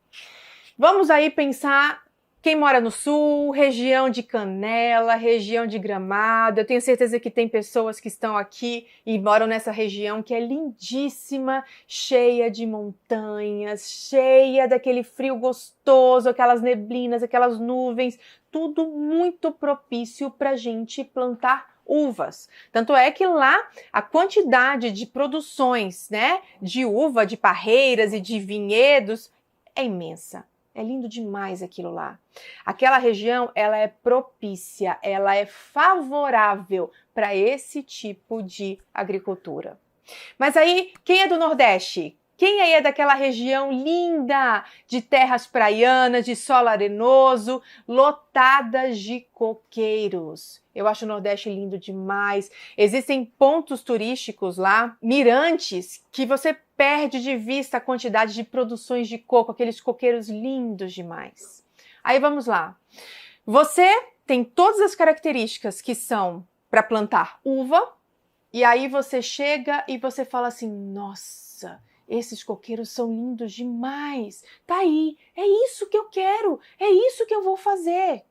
Vamos aí pensar quem mora no sul, região de Canela, região de Gramado. Eu tenho certeza que tem pessoas que estão aqui e moram nessa região que é lindíssima, cheia de montanhas, cheia daquele frio gostoso, aquelas neblinas, aquelas nuvens, tudo muito propício para a gente plantar uvas. Tanto é que lá a quantidade de produções, de uva, de parreiras e de vinhedos é imensa. É lindo demais aquilo lá. Aquela região, ela é propícia, ela é favorável para esse tipo de agricultura. Mas aí, quem é do Nordeste? Quem aí é daquela região linda, de terras praianas, de solo arenoso, lotadas de coqueiros? Eu acho o Nordeste lindo demais. Existem pontos turísticos lá, mirantes, que você perde de vista a quantidade de produções de coco, aqueles coqueiros lindos demais. Aí vamos lá. Você tem todas as características que são para plantar uva, e aí você chega e você fala assim, nossa, esses coqueiros são lindos demais. Tá aí, é isso que eu quero, é isso que eu vou fazer.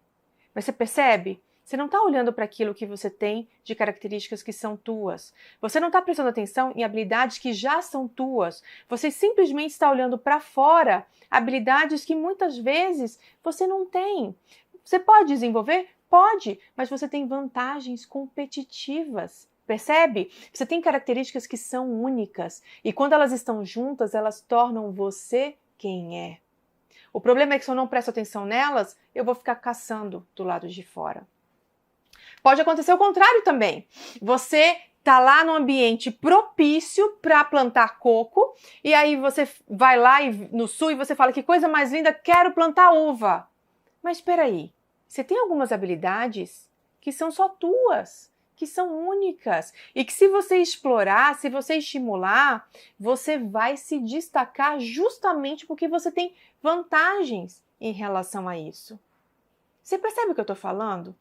Mas você percebe? Você não está olhando para aquilo que você tem de características que são tuas. Você não está prestando atenção em habilidades que já são tuas. Você simplesmente está olhando para fora habilidades que muitas vezes você não tem. Você pode desenvolver? Pode, mas você tem vantagens competitivas. Percebe? Você tem características que são únicas e quando elas estão juntas, elas tornam você quem é. O problema é que se eu não presto atenção nelas, eu vou ficar caçando do lado de fora. Pode acontecer o contrário também. Você tá lá no ambiente propício para plantar coco, e aí você vai lá no sul e você fala que coisa mais linda, quero plantar uva. Mas espera aí, você tem algumas habilidades que são só tuas, que são únicas e que se você explorar, se você estimular, você vai se destacar justamente porque você tem vantagens em relação a isso. Você percebe o que eu estou falando?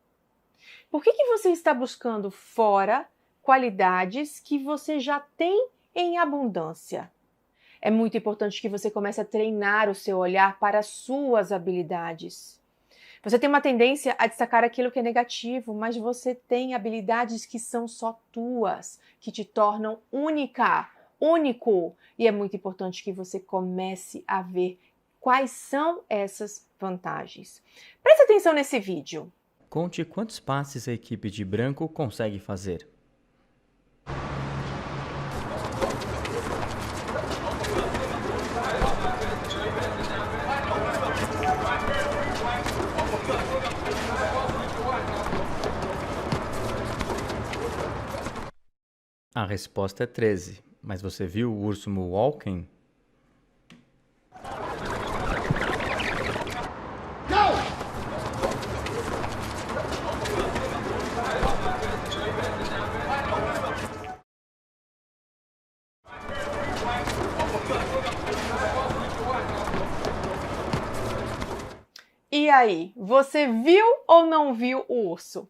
Por que você está buscando fora qualidades que você já tem em abundância? É muito importante que você comece a treinar o seu olhar para as suas habilidades. Você tem uma tendência a destacar aquilo que é negativo, mas você tem habilidades que são só tuas, que te tornam único. E é muito importante que você comece a ver quais são essas vantagens. Preste atenção nesse vídeo.
Conte quantos passes a equipe de branco consegue fazer. A resposta é 13, mas você viu o urso Walking?
E aí, você viu ou não viu o urso?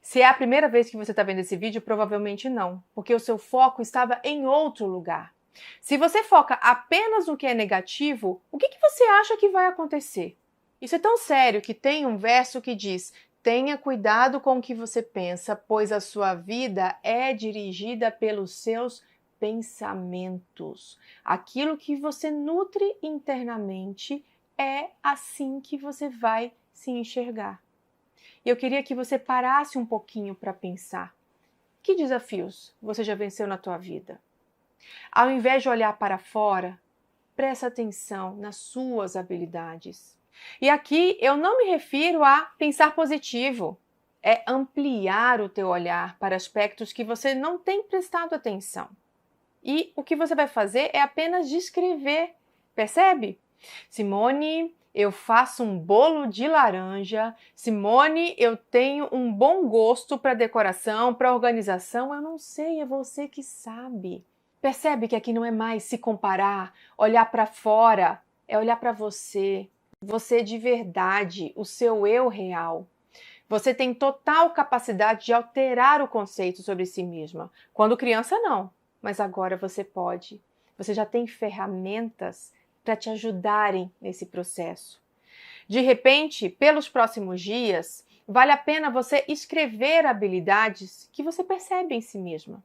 Se é a primeira vez que você está vendo esse vídeo, provavelmente não, porque o seu foco estava em outro lugar. Se você foca apenas no que é negativo, o que você acha que vai acontecer? Isso é tão sério que tem um verso que diz: tenha cuidado com o que você pensa, pois a sua vida é dirigida pelos seus pensamentos. Aquilo que você nutre internamente é assim que você vai se enxergar. E eu queria que você parasse um pouquinho para pensar. Que desafios você já venceu na tua vida? Ao invés de olhar para fora, presta atenção nas suas habilidades. E aqui eu não me refiro a pensar positivo. É ampliar o teu olhar para aspectos que você não tem prestado atenção. E o que você vai fazer é apenas descrever. Percebe? Simone, eu faço um bolo de laranja. Simone, eu tenho um bom gosto para decoração, para organização. Eu não sei, é você que sabe. Percebe que aqui não é mais se comparar, olhar para fora, é olhar para você. Você de verdade, o seu eu real. Você tem total capacidade de alterar o conceito sobre si mesma. Quando criança, não, mas agora você pode. Você já tem ferramentas para te ajudarem nesse processo. De repente, pelos próximos dias, vale a pena você escrever habilidades que você percebe em si mesma.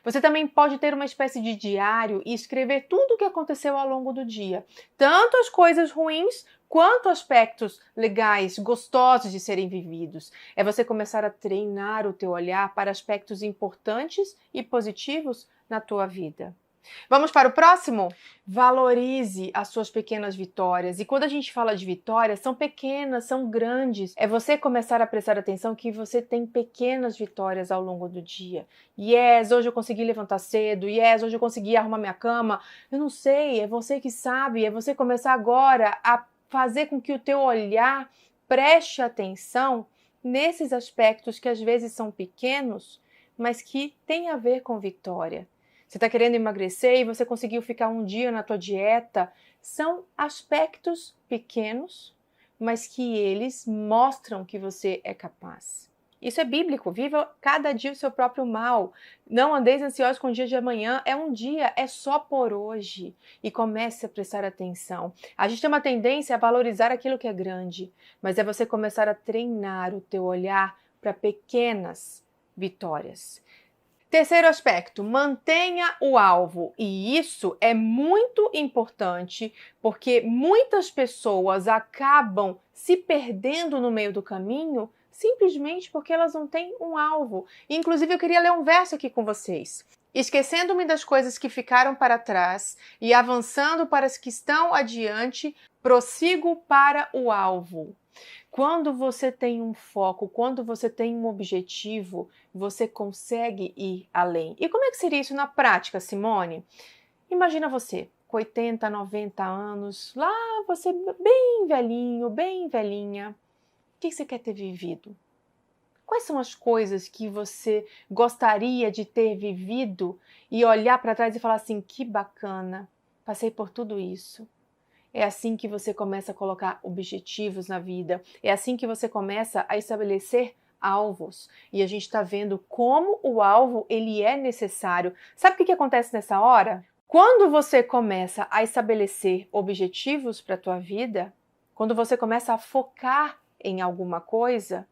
Você também pode ter uma espécie de diário e escrever tudo o que aconteceu ao longo do dia, tanto as coisas ruins quanto aspectos legais, gostosos de serem vividos. É você começar a treinar o teu olhar para aspectos importantes e positivos na tua vida. Vamos para o próximo? Valorize as suas pequenas vitórias. E quando a gente fala de vitórias, são pequenas, são grandes. É você começar a prestar atenção que você tem pequenas vitórias ao longo do dia. Yes, hoje eu consegui levantar cedo. Yes, hoje eu consegui arrumar minha cama. Eu não sei, é você que sabe. É você começar agora a fazer com que o teu olhar preste atenção nesses aspectos que às vezes são pequenos, mas que têm a ver com vitória. Você está querendo emagrecer e você conseguiu ficar um dia na tua dieta. São aspectos pequenos, mas que eles mostram que você é capaz. Isso é bíblico. Viva cada dia o seu próprio mal. Não andeis ansiosos com o dia de amanhã. É um dia, é só por hoje. E comece a prestar atenção. A gente tem uma tendência a valorizar aquilo que é grande, mas é você começar a treinar o teu olhar para pequenas vitórias. Terceiro aspecto, mantenha o alvo. E isso é muito importante porque muitas pessoas acabam se perdendo no meio do caminho simplesmente porque elas não têm um alvo. Inclusive, eu queria ler um verso aqui com vocês. Esquecendo-me das coisas que ficaram para trás e avançando para as que estão adiante, prossigo para o alvo. Quando você tem um foco, quando você tem um objetivo, você consegue ir além. E como é que seria isso na prática, Simone? Imagina você, com 80, 90 anos, lá você bem velhinho, bem velhinha. O que você quer ter vivido? Quais são as coisas que você gostaria de ter vivido e olhar para trás e falar assim, que bacana, passei por tudo isso. É assim que você começa a colocar objetivos na vida. É assim que você começa a estabelecer alvos. E a gente está vendo como o alvo ele é necessário. Sabe o que acontece nessa hora? Quando você começa a estabelecer objetivos para a tua vida, quando você começa a focar em alguma coisa,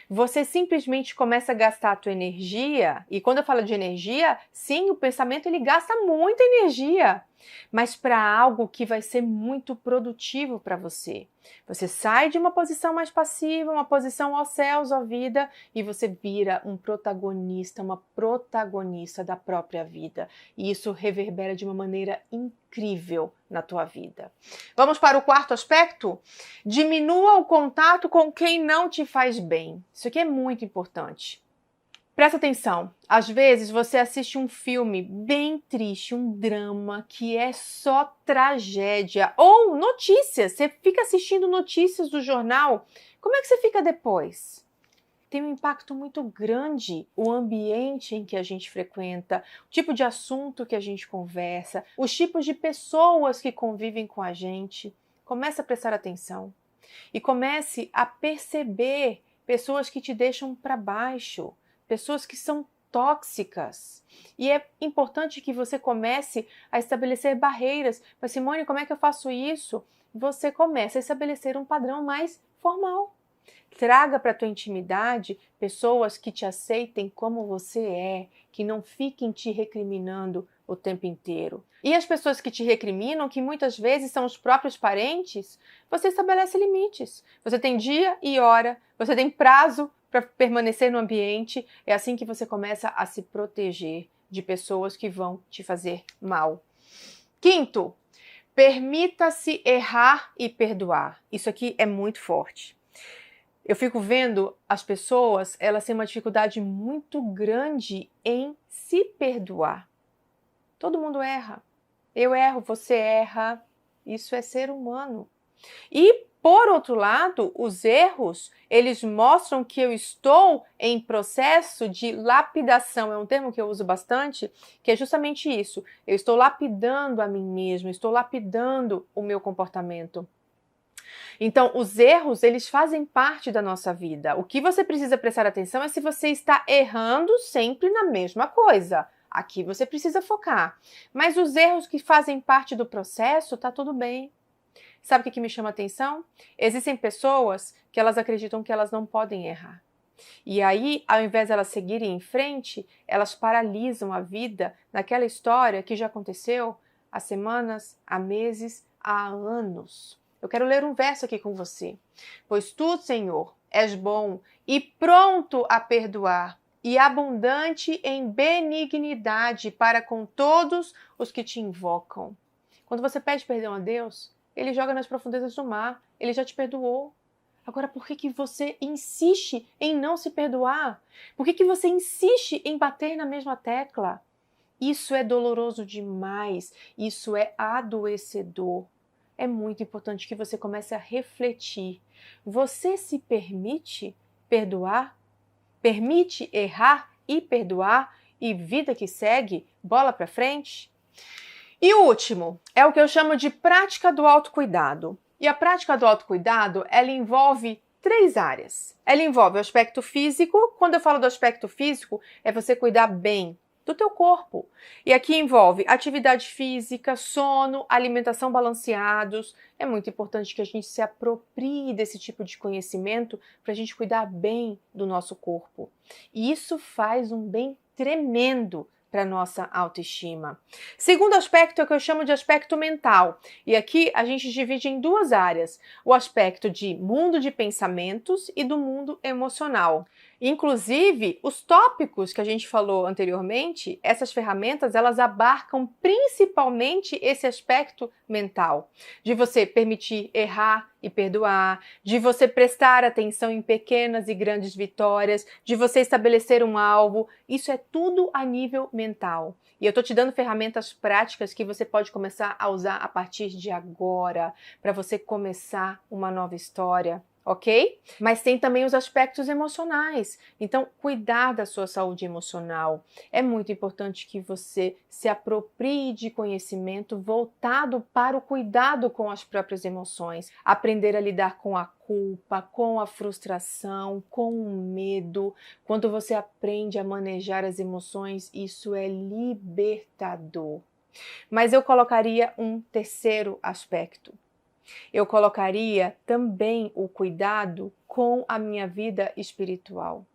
você simplesmente começa a gastar a tua energia, e quando eu falo de energia, sim, o pensamento ele gasta muita energia, mas para algo que vai ser muito produtivo para você. Você sai de uma posição mais passiva, uma posição ó céus, ó vida, e você vira um protagonista, uma protagonista da própria vida. E isso reverbera de uma maneira incrível na tua vida. Vamos para o quarto aspecto? Diminua o contato com quem não te faz bem. Isso aqui é muito importante. Presta atenção, às vezes você assiste um filme bem triste, um drama que é só tragédia, ou notícias, você fica assistindo notícias do jornal, como é que você fica depois? Tem um impacto muito grande o ambiente em que a gente frequenta, o tipo de assunto que a gente conversa, os tipos de pessoas que convivem com a gente. Comece a prestar atenção e comece a perceber pessoas que te deixam para baixo, pessoas que são tóxicas. E é importante que você comece a estabelecer barreiras. Mas, Simone, como é que eu faço isso? Você começa a estabelecer um padrão mais formal. Traga para a tua intimidade pessoas que te aceitem como você é, que não fiquem te recriminando o tempo inteiro. E as pessoas que te recriminam, que muitas vezes são os próprios parentes, você estabelece limites. Você tem dia e hora, você tem prazo para permanecer no ambiente. É assim que você começa a se proteger de pessoas que vão te fazer mal. Quinto, permita-se errar e perdoar. Isso aqui é muito forte. Eu fico vendo as pessoas, elas têm uma dificuldade muito grande em se perdoar. Todo mundo erra. Eu erro, você erra. Isso é ser humano. E, por outro lado, os erros, eles mostram que eu estou em processo de lapidação. É um termo que eu uso bastante, que é justamente isso. Eu estou lapidando a mim mesmo, estou lapidando o meu comportamento. Então, os erros, eles fazem parte da nossa vida. O que você precisa prestar atenção é se você está errando sempre na mesma coisa. Aqui você precisa focar. Mas os erros que fazem parte do processo, tá tudo bem. Sabe o que me chama a atenção? Existem pessoas que elas acreditam que elas não podem errar. E aí, ao invés de elas seguirem em frente, elas paralisam a vida naquela história que já aconteceu há semanas, há meses, há anos. Eu quero ler um verso aqui com você. Pois tu, Senhor, és bom e pronto a perdoar e abundante em benignidade para com todos os que te invocam. Quando você pede perdão a Deus, Ele joga nas profundezas do mar. Ele já te perdoou. Agora, por que você insiste em não se perdoar? Por que você insiste em bater na mesma tecla? Isso é doloroso demais. Isso é adoecedor. É muito importante que você comece a refletir. Você se permite perdoar? Permite errar e perdoar? E vida que segue, bola para frente? E o último é o que eu chamo de prática do autocuidado. E a prática do autocuidado, ela envolve 3 áreas. Ela envolve o aspecto físico. Quando eu falo do aspecto físico, é você cuidar bem do teu corpo. E aqui envolve atividade física, sono, alimentação balanceados. É muito importante que a gente se aproprie desse tipo de conhecimento para a gente cuidar bem do nosso corpo. E isso faz um bem tremendo para a nossa autoestima. Segundo aspecto é o que eu chamo de aspecto mental. E aqui a gente divide em 2 áreas. O aspecto de mundo de pensamentos e do mundo emocional. Inclusive, os tópicos que a gente falou anteriormente, essas ferramentas, elas abarcam principalmente esse aspecto mental, de você permitir errar e perdoar, de você prestar atenção em pequenas e grandes vitórias, de você estabelecer um alvo. Isso é tudo a nível mental. E eu estou te dando ferramentas práticas que você pode começar a usar a partir de agora, para você começar uma nova história. Ok? Mas tem também os aspectos emocionais. Então, cuidar da sua saúde emocional. É muito importante que você se aproprie de conhecimento voltado para o cuidado com as próprias emoções. Aprender a lidar com a culpa, com a frustração, com o medo. Quando você aprende a manejar as emoções, isso é libertador. Mas eu colocaria um terceiro aspecto. Eu colocaria também o cuidado com a minha vida espiritual.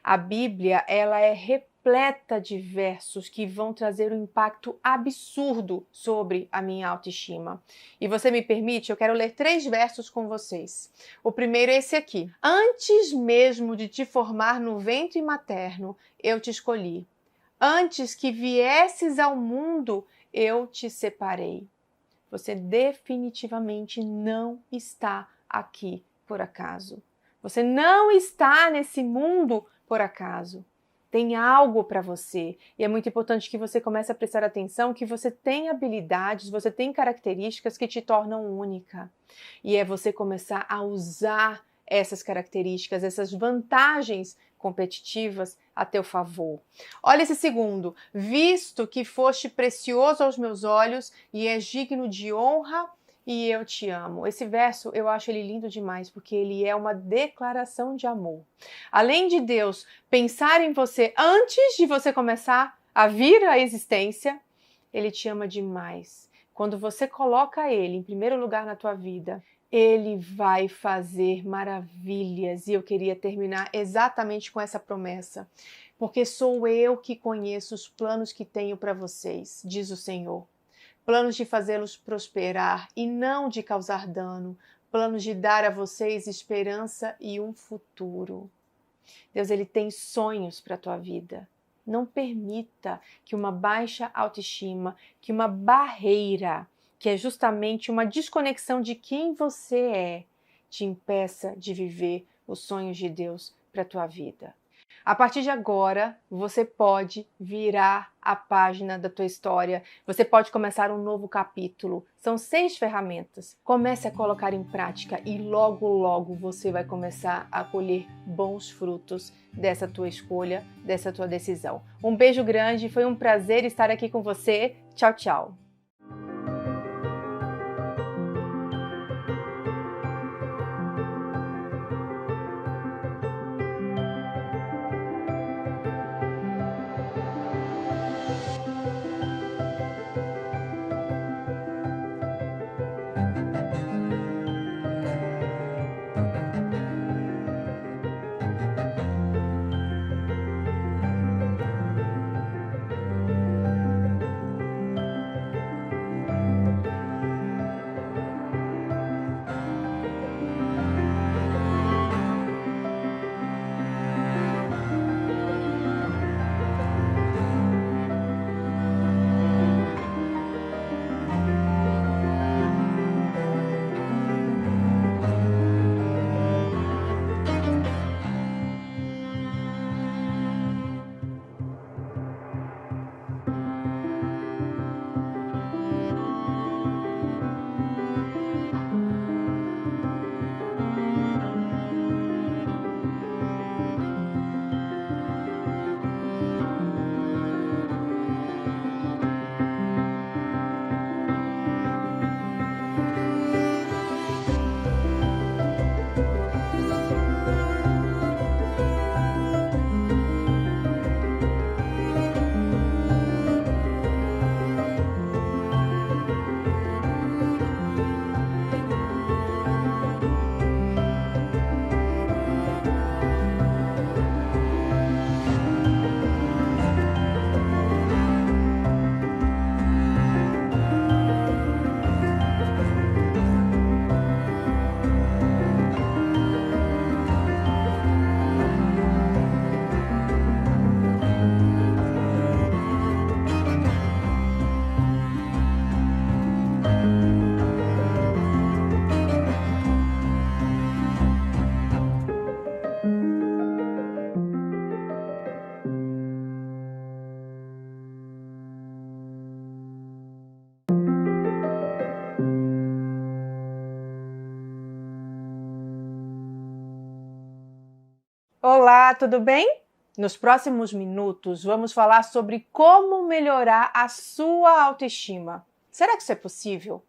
A Bíblia, ela é repleta de versos que vão trazer um impacto absurdo sobre a minha autoestima. E você me permite? Eu quero ler 3 versos com vocês. O primeiro é esse aqui. Antes mesmo de te formar no ventre materno, eu te escolhi. Antes que viesses ao mundo, eu te separei. Você definitivamente não está aqui por acaso. Você não está nesse mundo por acaso. Tem algo para você. E é muito importante que você comece a prestar atenção que você tem habilidades, você tem características que te tornam única. E é você começar a usar essas características, essas vantagens competitivas a teu favor. Olha esse segundo. Visto que foste precioso aos meus olhos e és digno de honra, e eu te amo. Esse verso eu acho ele lindo demais, porque ele é uma declaração de amor. Além de Deus pensar em você antes de você começar a vir à existência, ele te ama demais. Quando você coloca ele em primeiro lugar na tua vida, ele vai fazer maravilhas. E eu queria terminar exatamente com essa promessa. Porque sou eu que conheço os planos que tenho para vocês, diz o Senhor. Planos de fazê-los prosperar e não de causar dano. Planos de dar a vocês esperança e um futuro. Deus, ele tem sonhos para a tua vida. Não permita que uma baixa autoestima, que uma barreira, que é justamente uma desconexão de quem você é, te impeça de viver os sonhos de Deus para a tua vida. A partir de agora, você pode virar a página da tua história, você pode começar um novo capítulo. São 6 ferramentas. Comece a colocar em prática e logo, logo você vai começar a colher bons frutos dessa tua escolha, dessa tua decisão. Um beijo grande, foi um prazer estar aqui com você. Tchau, tchau. Olá, tudo bem? Nos próximos minutos vamos falar sobre como melhorar a sua autoestima. Será que isso é possível?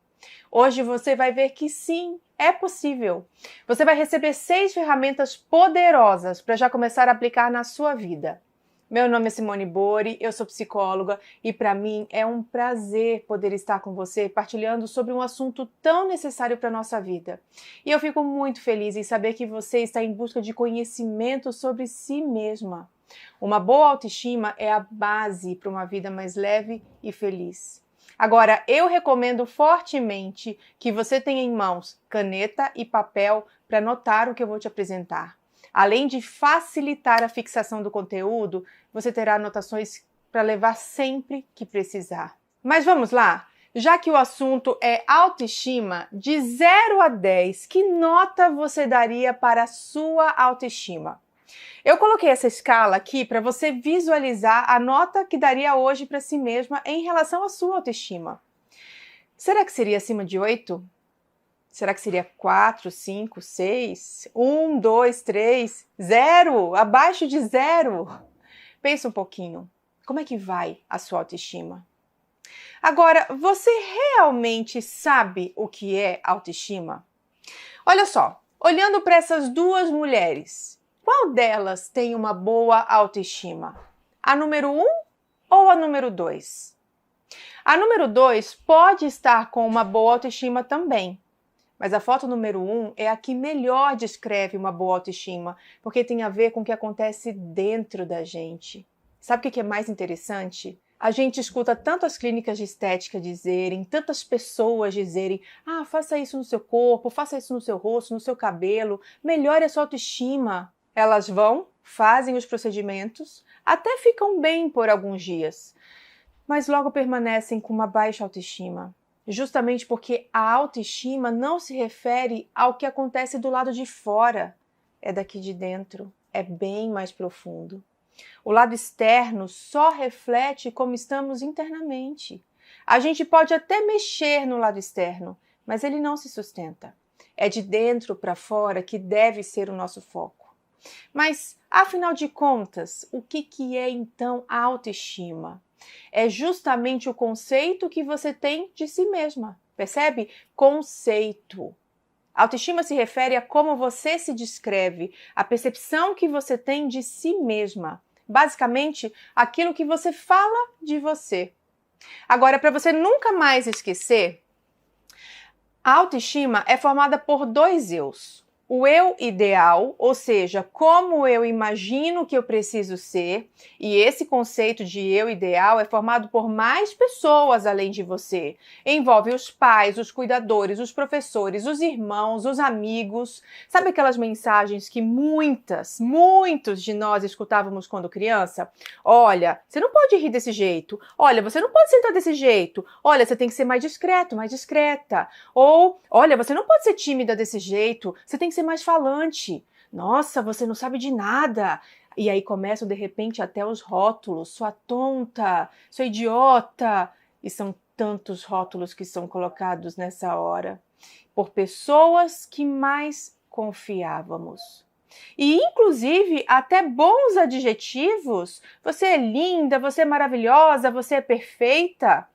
Hoje você vai ver que sim, é possível. Você vai receber 6 ferramentas poderosas para já começar a aplicar na sua vida. Meu nome é Simone Bori, eu sou psicóloga e para mim é um prazer poder estar com você partilhando sobre um assunto tão necessário para a nossa vida. E eu fico muito feliz em saber que você está em busca de conhecimento sobre si mesma. Uma boa autoestima é a base para uma vida mais leve e feliz. Agora, eu recomendo fortemente que você tenha em mãos caneta e papel para anotar o que eu vou te apresentar. Além de facilitar a fixação do conteúdo, você terá anotações para levar sempre que precisar. Mas vamos lá? Já que o assunto é autoestima, de 0 a 10, que nota você daria para a sua autoestima? Eu coloquei essa escala aqui para você visualizar a nota que daria hoje para si mesma em relação à sua autoestima. Será que seria acima de 8? Será que seria 4, 5, 6, 1, 2, 3, 0? Abaixo de 0? Pensa um pouquinho. Como é que vai a sua autoestima? Agora, você realmente sabe o que é autoestima? Olha só, olhando para essas duas mulheres, qual delas tem uma boa autoestima? A número 1 ou a número 2? A número 2 pode estar com uma boa autoestima também. Mas a foto número 1 é a que melhor descreve uma boa autoestima, porque tem a ver com o que acontece dentro da gente. Sabe o que é mais interessante? A gente escuta tantas clínicas de estética dizerem, tantas pessoas dizerem, faça isso no seu corpo, faça isso no seu rosto, no seu cabelo, melhore a sua autoestima. Elas vão, fazem os procedimentos, até ficam bem por alguns dias, mas logo permanecem com uma baixa autoestima. Justamente porque a autoestima não se refere ao que acontece do lado de fora, é daqui de dentro, é bem mais profundo. O lado externo só reflete como estamos internamente. A gente pode até mexer no lado externo, mas ele não se sustenta. É de dentro para fora que deve ser o nosso foco. Mas, afinal de contas, o que é então a autoestima? É justamente o conceito que você tem de si mesma. Percebe? Conceito. Autoestima se refere a como você se descreve, a percepção que você tem de si mesma. Basicamente, aquilo que você fala de você. Agora, para você nunca mais esquecer, a autoestima é formada por 2 eus. O eu ideal, ou seja, como eu imagino que eu preciso ser, e esse conceito de eu ideal é formado por mais pessoas além de você. Envolve os pais, os cuidadores, os professores, os irmãos, os amigos. Sabe aquelas mensagens que muitos de nós escutávamos quando criança? Olha, você não pode rir desse jeito. Olha, você não pode sentar desse jeito. Olha, você tem que ser mais discreto, mais discreta. Ou, olha, você não pode ser tímida desse jeito. Você tem que ser mais falante. Nossa, você não sabe de nada. E aí começam de repente até os rótulos. Sua tonta, sua idiota. E são tantos rótulos que são colocados nessa hora por pessoas que mais confiávamos. E inclusive até bons adjetivos. Você é linda, você é maravilhosa, você é perfeita.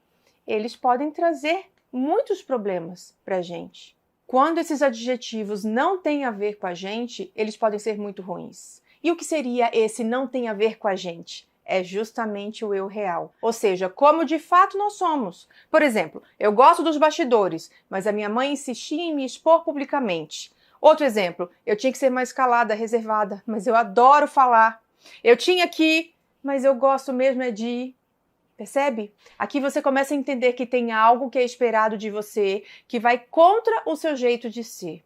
Eles podem trazer muitos problemas pra gente. Quando esses adjetivos não têm a ver com a gente, eles podem ser muito ruins. E o que seria esse não tem a ver com a gente? É justamente o eu real. Ou seja, como de fato nós somos. Por exemplo, eu gosto dos bastidores, mas a minha mãe insistia em me expor publicamente. Outro exemplo, eu tinha que ser mais calada, reservada, mas eu adoro falar. Eu tinha que, mas eu gosto mesmo é de ir. Percebe? Aqui você começa a entender que tem algo que é esperado de você, que vai contra o seu jeito de ser.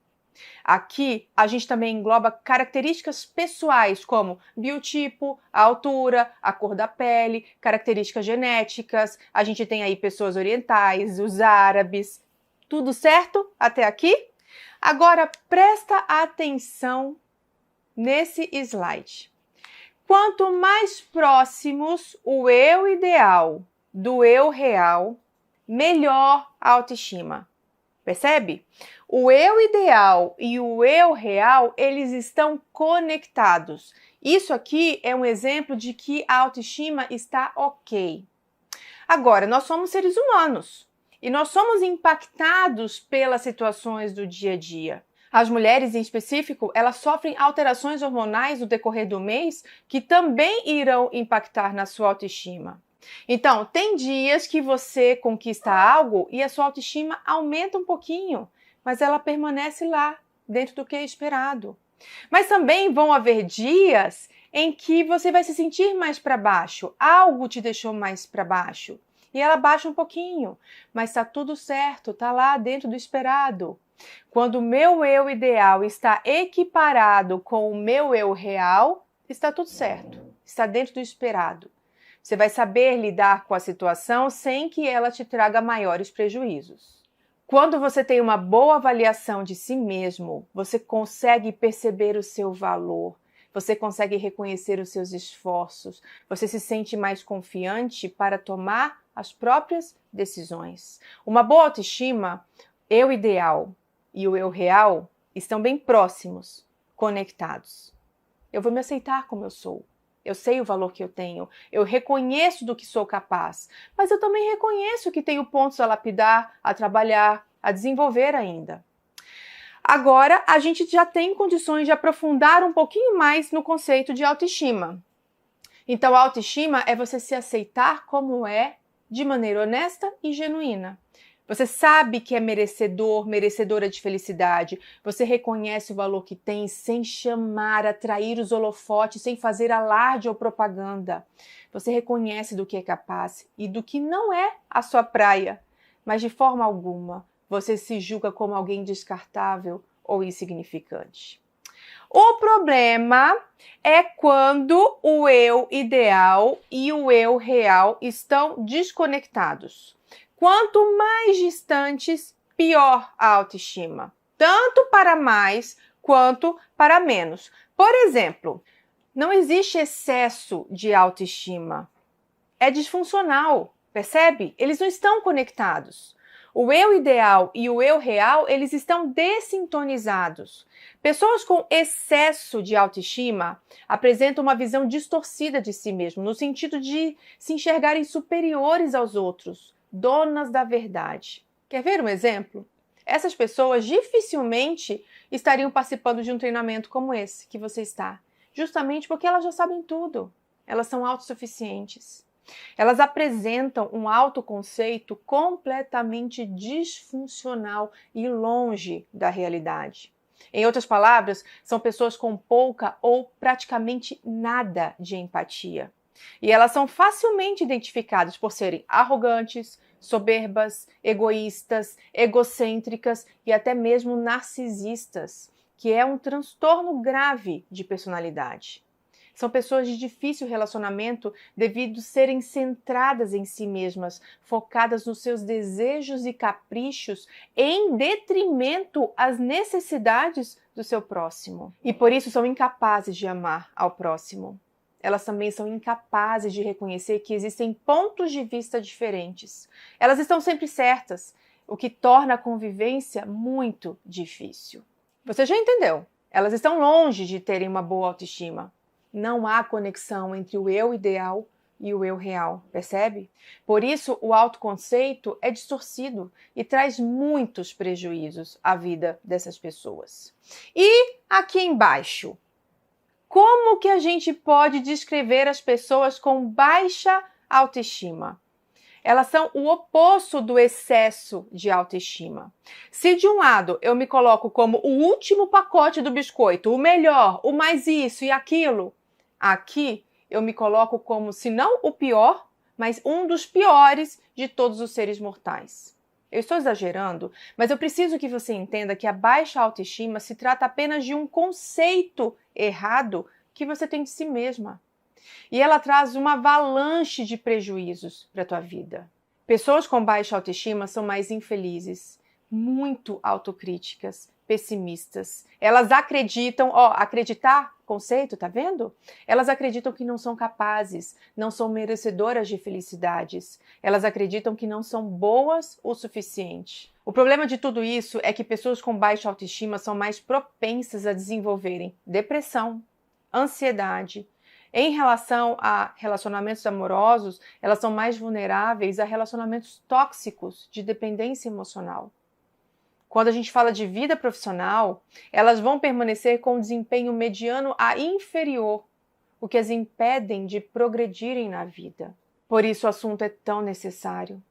Aqui, a gente também engloba características pessoais, como biotipo, a altura, a cor da pele, características genéticas. A gente tem aí pessoas orientais, os árabes. Tudo certo até aqui? Agora, presta atenção nesse slide. Quanto mais próximos o eu ideal do eu real, melhor a autoestima. Percebe? O eu ideal e o eu real, eles estão conectados. Isso aqui é um exemplo de que a autoestima está ok. Agora, nós somos seres humanos e nós somos impactados pelas situações do dia a dia. As mulheres, em específico, elas sofrem alterações hormonais no decorrer do mês que também irão impactar na sua autoestima. Então, tem dias que você conquista algo e a sua autoestima aumenta um pouquinho, mas ela permanece lá, dentro do que é esperado. Mas também vão haver dias em que você vai se sentir mais para baixo, algo te deixou mais para baixo, e ela baixa um pouquinho, mas está tudo certo, está lá dentro do esperado. Quando o meu eu ideal está equiparado com o meu eu real, está tudo certo, está dentro do esperado. Você vai saber lidar com a situação sem que ela te traga maiores prejuízos. Quando você tem uma boa avaliação de si mesmo, você consegue perceber o seu valor, você consegue reconhecer os seus esforços, você se sente mais confiante para tomar as próprias decisões. Uma boa autoestima, eu ideal e o eu real estão bem próximos, conectados. Eu vou me aceitar como eu sou. Eu sei o valor que eu tenho, eu reconheço do que sou capaz, mas eu também reconheço que tenho pontos a lapidar, a trabalhar, a desenvolver ainda. Agora, a gente já tem condições de aprofundar um pouquinho mais no conceito de autoestima. Então, a autoestima é você se aceitar como é, de maneira honesta e genuína. Você sabe que é merecedor, merecedora de felicidade. Você reconhece o valor que tem sem chamar, atrair os holofotes, sem fazer alarde ou propaganda. Você reconhece do que é capaz e do que não é a sua praia. Mas de forma alguma, você se julga como alguém descartável ou insignificante. O problema é quando o eu ideal e o eu real estão desconectados. Quanto mais distantes, pior a autoestima, tanto para mais quanto para menos. Por exemplo, não existe excesso de autoestima. É disfuncional, percebe? Eles não estão conectados. O eu ideal e o eu real, eles estão dessintonizados. Pessoas com excesso de autoestima apresentam uma visão distorcida de si mesmo, no sentido de se enxergarem superiores aos outros, donas da verdade. Quer ver um exemplo? Essas pessoas dificilmente estariam participando de um treinamento como esse que você está, justamente porque elas já sabem tudo. Elas são autossuficientes. Elas apresentam um autoconceito completamente disfuncional e longe da realidade. Em outras palavras, são pessoas com pouca ou praticamente nada de empatia. E elas são facilmente identificadas por serem arrogantes, soberbas, egoístas, egocêntricas e até mesmo narcisistas, que é um transtorno grave de personalidade. São pessoas de difícil relacionamento devido a serem centradas em si mesmas, focadas nos seus desejos e caprichos, em detrimento às necessidades do seu próximo. E por isso são incapazes de amar ao próximo. Elas também são incapazes de reconhecer que existem pontos de vista diferentes. Elas estão sempre certas, o que torna a convivência muito difícil. Você já entendeu? Elas estão longe de terem uma boa autoestima. Não há conexão entre o eu ideal e o eu real, percebe? Por isso, o autoconceito é distorcido e traz muitos prejuízos à vida dessas pessoas. E aqui embaixo, como que a gente pode descrever as pessoas com baixa autoestima? Elas são o oposto do excesso de autoestima. Se de um lado eu me coloco como o último pacote do biscoito, o melhor, o mais isso e aquilo, aqui eu me coloco como, se não o pior, mas um dos piores de todos os seres mortais. Eu estou exagerando, mas eu preciso que você entenda que a baixa autoestima se trata apenas de um conceito errado que você tem de si mesma. E ela traz uma avalanche de prejuízos para a tua vida. Pessoas com baixa autoestima são mais infelizes, muito autocríticas, pessimistas. Elas acreditam, acreditar, conceito, tá vendo? Elas acreditam que não são capazes, não são merecedoras de felicidades. Elas acreditam que não são boas o suficiente. O problema de tudo isso é que pessoas com baixa autoestima são mais propensas a desenvolverem depressão, ansiedade. Em relação a relacionamentos amorosos, elas são mais vulneráveis a relacionamentos tóxicos de dependência emocional. Quando a gente fala de vida profissional, elas vão permanecer com um desempenho mediano a inferior, o que as impedem de progredirem na vida. Por isso o assunto é tão necessário.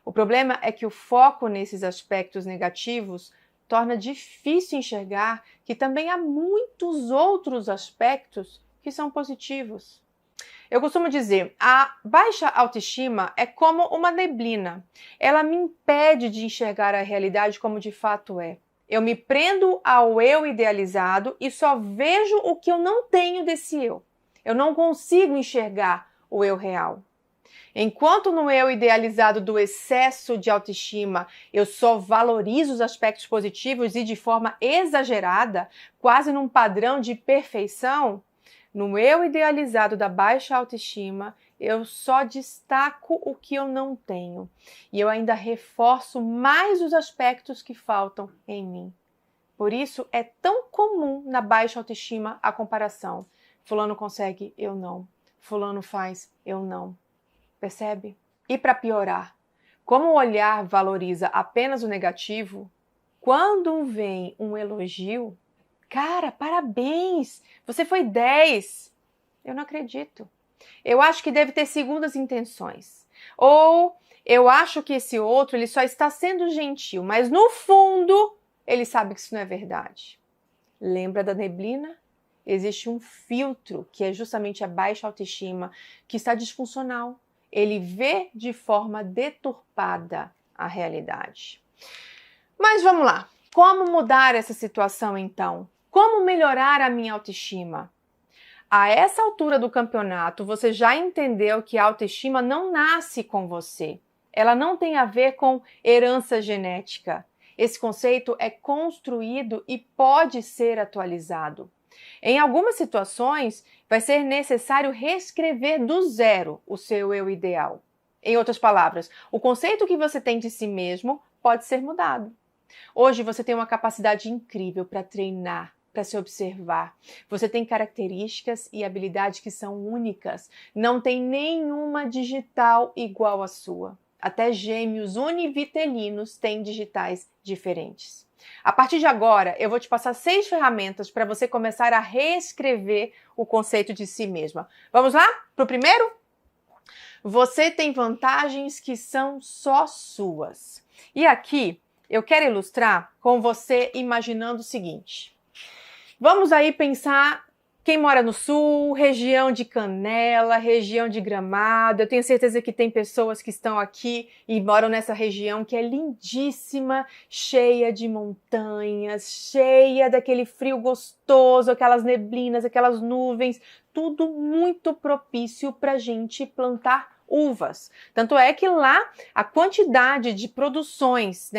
O problema é que o foco nesses aspectos negativos torna difícil enxergar que também há muitos outros aspectos que são positivos. Eu costumo dizer, a baixa autoestima é como uma neblina. Ela me impede de enxergar a realidade como de fato é. Eu me prendo ao eu idealizado e só vejo o que eu não tenho desse eu. Eu não consigo enxergar o eu real. Enquanto no eu idealizado do excesso de autoestima, eu só valorizo os aspectos positivos e de forma exagerada, quase num padrão de perfeição, no eu idealizado da baixa autoestima, eu só destaco o que eu não tenho. E eu ainda reforço mais os aspectos que faltam em mim. Por isso, é tão comum na baixa autoestima a comparação. Fulano consegue, eu não. Fulano faz, eu não. Percebe? E para piorar, como o olhar valoriza apenas o negativo, quando vem um elogio, cara, parabéns, você foi 10. Eu não acredito. Eu acho que deve ter segundas intenções. Ou eu acho que esse outro ele só está sendo gentil, mas no fundo ele sabe que isso não é verdade. Lembra da neblina? Existe um filtro, que é justamente a baixa autoestima, que está disfuncional. Ele vê de forma deturpada a realidade. Mas vamos lá. Como mudar essa situação então? Como melhorar a minha autoestima? A essa altura do campeonato, você já entendeu que a autoestima não nasce com você. Ela não tem a ver com herança genética. Esse conceito é construído e pode ser atualizado. Em algumas situações, vai ser necessário reescrever do zero o seu eu ideal. Em outras palavras, o conceito que você tem de si mesmo pode ser mudado. Hoje você tem uma capacidade incrível para treinar, para se observar. Você tem características e habilidades que são únicas. Não tem nenhuma digital igual à sua. Até gêmeos univitelinos têm digitais diferentes. A partir de agora, eu vou te passar 6 ferramentas para você começar a reescrever o conceito de si mesma. Vamos lá? Para o primeiro? Você tem vantagens que são só suas. E aqui, eu quero ilustrar com você imaginando o seguinte. Vamos aí pensar quem mora no sul, região de Canela, região de Gramado. Eu tenho certeza que tem pessoas que estão aqui e moram nessa região que é lindíssima, cheia de montanhas, cheia daquele frio gostoso, aquelas neblinas, aquelas nuvens, tudo muito propício para a gente plantar uvas. Tanto é que lá a quantidade de produções,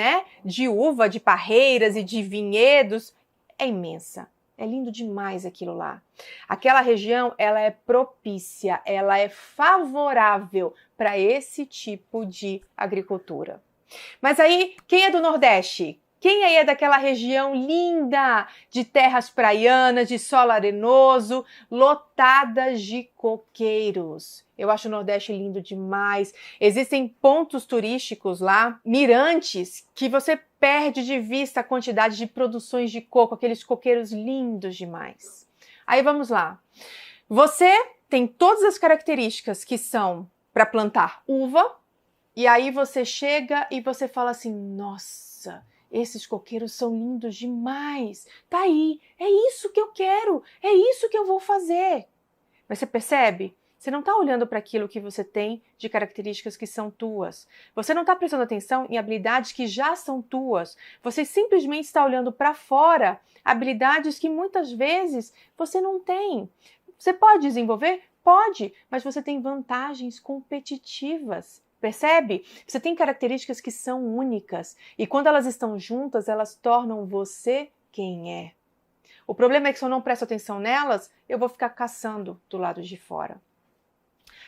de uva, de parreiras e de vinhedos é imensa. É lindo demais aquilo lá. Aquela região, ela é propícia, ela é favorável para esse tipo de agricultura. Mas aí, quem é do Nordeste? Quem aí é daquela região linda, de terras praianas, de solo arenoso, lotadas de coqueiros? Eu acho o Nordeste lindo demais. Existem pontos turísticos lá, mirantes, que você perde de vista a quantidade de produções de coco, aqueles coqueiros lindos demais. Aí vamos lá. Você tem todas as características que são para plantar uva, e aí você chega e você fala assim, nossa, esses coqueiros são lindos demais. Tá aí, é isso que eu quero, é isso que eu vou fazer. Mas você percebe? Você não está olhando para aquilo que você tem de características que são tuas. Você não está prestando atenção em habilidades que já são tuas. Você simplesmente está olhando para fora habilidades que muitas vezes você não tem. Você pode desenvolver? Pode, mas você tem vantagens competitivas. Percebe? Você tem características que são únicas e quando elas estão juntas, elas tornam você quem é. O problema é que se eu não presto atenção nelas, eu vou ficar caçando do lado de fora.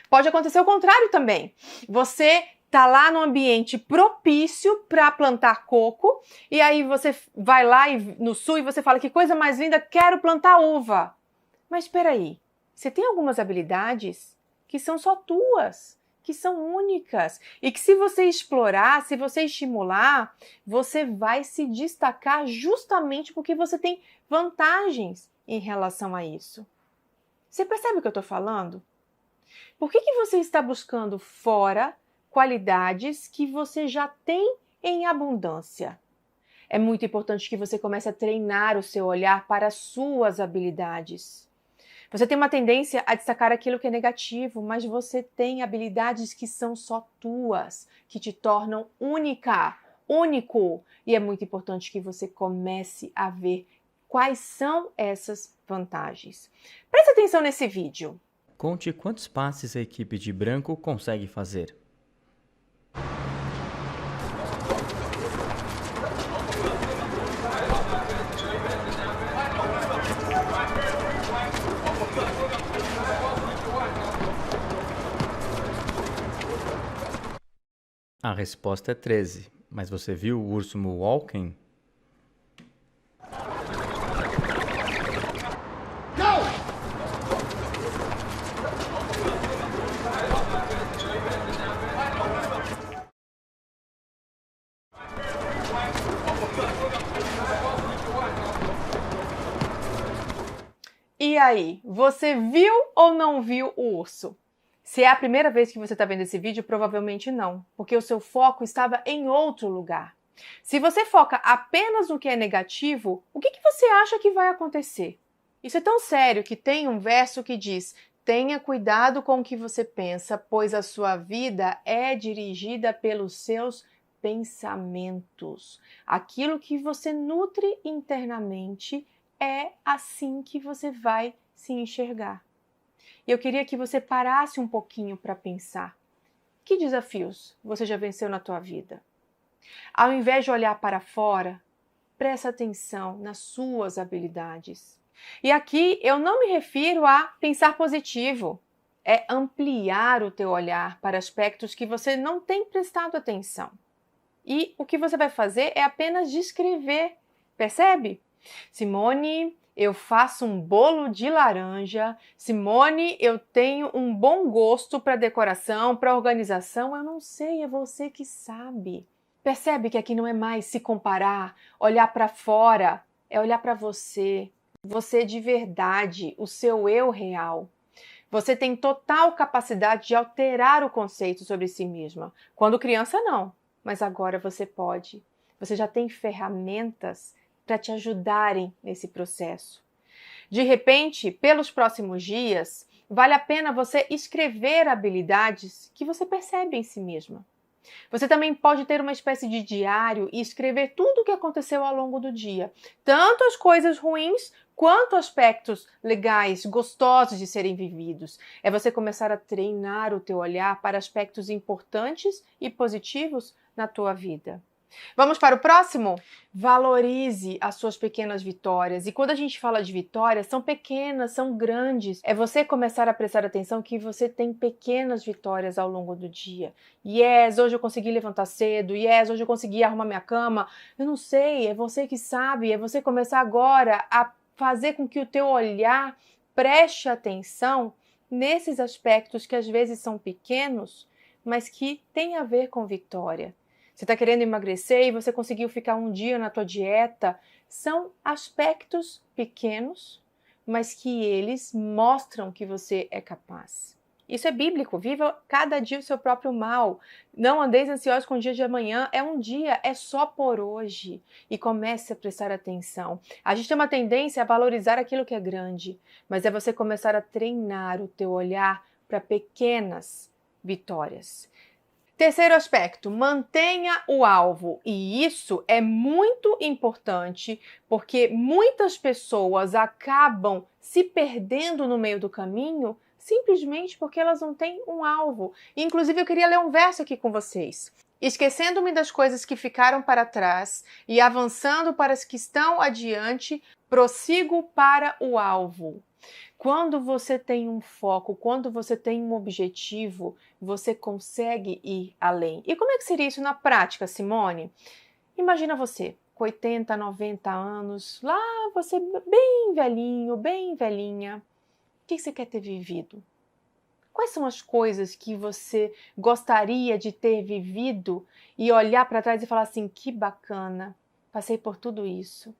Pode acontecer o contrário também. Você tá lá no ambiente propício para plantar coco, e aí você vai lá no sul e você fala que coisa mais linda, quero plantar uva. Mas espera aí, você tem algumas habilidades que são só tuas, que são únicas e que se você explorar, se você estimular, você vai se destacar justamente porque você tem vantagens em relação a isso. Você percebe o que eu estou falando? Por que você está buscando fora qualidades que você já tem em abundância? É muito importante que você comece a treinar o seu olhar para as suas habilidades. Você tem uma tendência a destacar aquilo que é negativo, mas você tem habilidades que são só tuas, que te tornam único. E é muito importante que você comece a ver quais são essas vantagens. Preste atenção nesse vídeo.
Conte quantos passes a equipe de branco consegue fazer. A resposta é 13, mas você viu o urso Walking?
E aí, você viu ou não viu o urso? Se é a primeira vez que você está vendo esse vídeo, provavelmente não, porque o seu foco estava em outro lugar. Se você foca apenas no que é negativo, o que você acha que vai acontecer? Isso é tão sério que tem um verso que diz: tenha cuidado com o que você pensa, pois a sua vida é dirigida pelos seus pensamentos. Aquilo que você nutre internamente é assim que você vai se enxergar. E eu queria que você parasse um pouquinho para pensar. Que desafios você já venceu na tua vida? Ao invés de olhar para fora, presta atenção nas suas habilidades. E aqui eu não me refiro a pensar positivo. É ampliar o teu olhar para aspectos que você não tem prestado atenção. E o que você vai fazer é apenas descrever. Percebe? Simone, eu faço um bolo de laranja. Simone, eu tenho um bom gosto para decoração, para organização. Eu não sei, é você que sabe. Percebe que aqui não é mais se comparar, olhar para fora, é olhar para você. Você de verdade, o seu eu real. Você tem total capacidade de alterar o conceito sobre si mesma. Quando criança, não, mas agora você pode. Você já tem ferramentas para te ajudarem nesse processo. De repente, pelos próximos dias, vale a pena você escrever habilidades que você percebe em si mesma. Você também pode ter uma espécie de diário e escrever tudo o que aconteceu ao longo do dia, tanto as coisas ruins quanto aspectos legais, gostosos de serem vividos. É você começar a treinar o teu olhar para aspectos importantes e positivos na tua vida. Vamos para o próximo? Valorize as suas pequenas vitórias. E quando a gente fala de vitórias, são pequenas, são grandes. É você começar a prestar atenção que você tem pequenas vitórias ao longo do dia. Yes, hoje eu consegui levantar cedo. Yes, hoje eu consegui arrumar minha cama. Eu não sei, é você que sabe. É você começar agora a fazer com que o teu olhar preste atenção nesses aspectos que às vezes são pequenos, mas que têm a ver com vitória. Você está querendo emagrecer e você conseguiu ficar um dia na tua dieta. São aspectos pequenos, mas que eles mostram que você é capaz. Isso é bíblico. Viva cada dia o seu próprio mal. Não andeis ansiosos com o dia de amanhã. É um dia, é só por hoje. E comece a prestar atenção. A gente tem uma tendência a valorizar aquilo que é grande, mas é você começar a treinar o teu olhar para pequenas vitórias. Terceiro aspecto, mantenha o alvo. E isso é muito importante porque muitas pessoas acabam se perdendo no meio do caminho simplesmente porque elas não têm um alvo. Inclusive, eu queria ler um verso aqui com vocês. Esquecendo-me das coisas que ficaram para trás e avançando para as que estão adiante, prossigo para o alvo. Quando você tem um foco, quando você tem um objetivo, você consegue ir além. E como é que seria isso na prática, Simone? Imagina você, com 80, 90 anos, lá você bem velhinho, bem velhinha. O que você quer ter vivido? Quais são as coisas que você gostaria de ter vivido e olhar para trás e falar assim, que bacana, passei por tudo isso.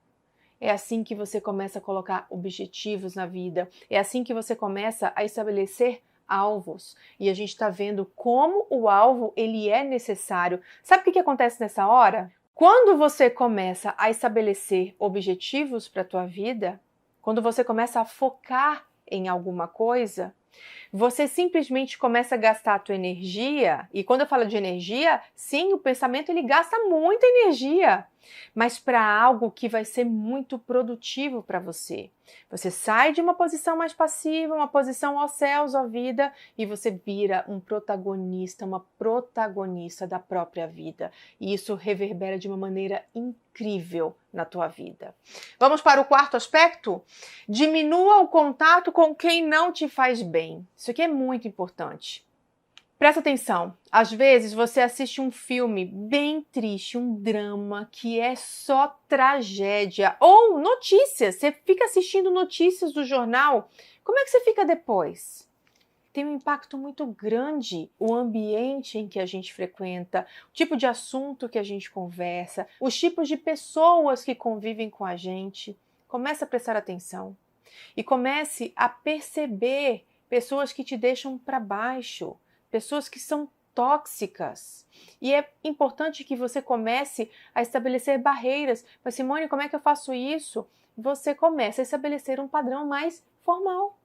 É assim que você começa a colocar objetivos na vida. É assim que você começa a estabelecer alvos. E a gente está vendo como o alvo ele é necessário. Sabe o que acontece nessa hora? Quando você começa a estabelecer objetivos para a tua vida, quando você começa a focar em alguma coisa, você simplesmente começa a gastar a tua energia, e quando eu falo de energia, sim, o pensamento ele gasta muita energia, mas para algo que vai ser muito produtivo para você. Você sai de uma posição mais passiva, uma posição ó céus, ó vida, e você vira um protagonista, uma protagonista da própria vida. E isso reverbera de uma maneira incrível na tua vida. Vamos para o quarto aspecto? Diminua o contato com quem não te faz bem. Isso aqui é muito importante. Presta atenção, às vezes você assiste um filme bem triste, um drama que é só tragédia, ou notícias, você fica assistindo notícias do jornal, como é que você fica depois? Tem um impacto muito grande o ambiente em que a gente frequenta, o tipo de assunto que a gente conversa, os tipos de pessoas que convivem com a gente. Comece a prestar atenção e comece a perceber pessoas que te deixam para baixo, pessoas que são tóxicas. E é importante que você comece a estabelecer barreiras. Mas, Simone, como é que eu faço isso? Você começa a estabelecer um padrão mais formal.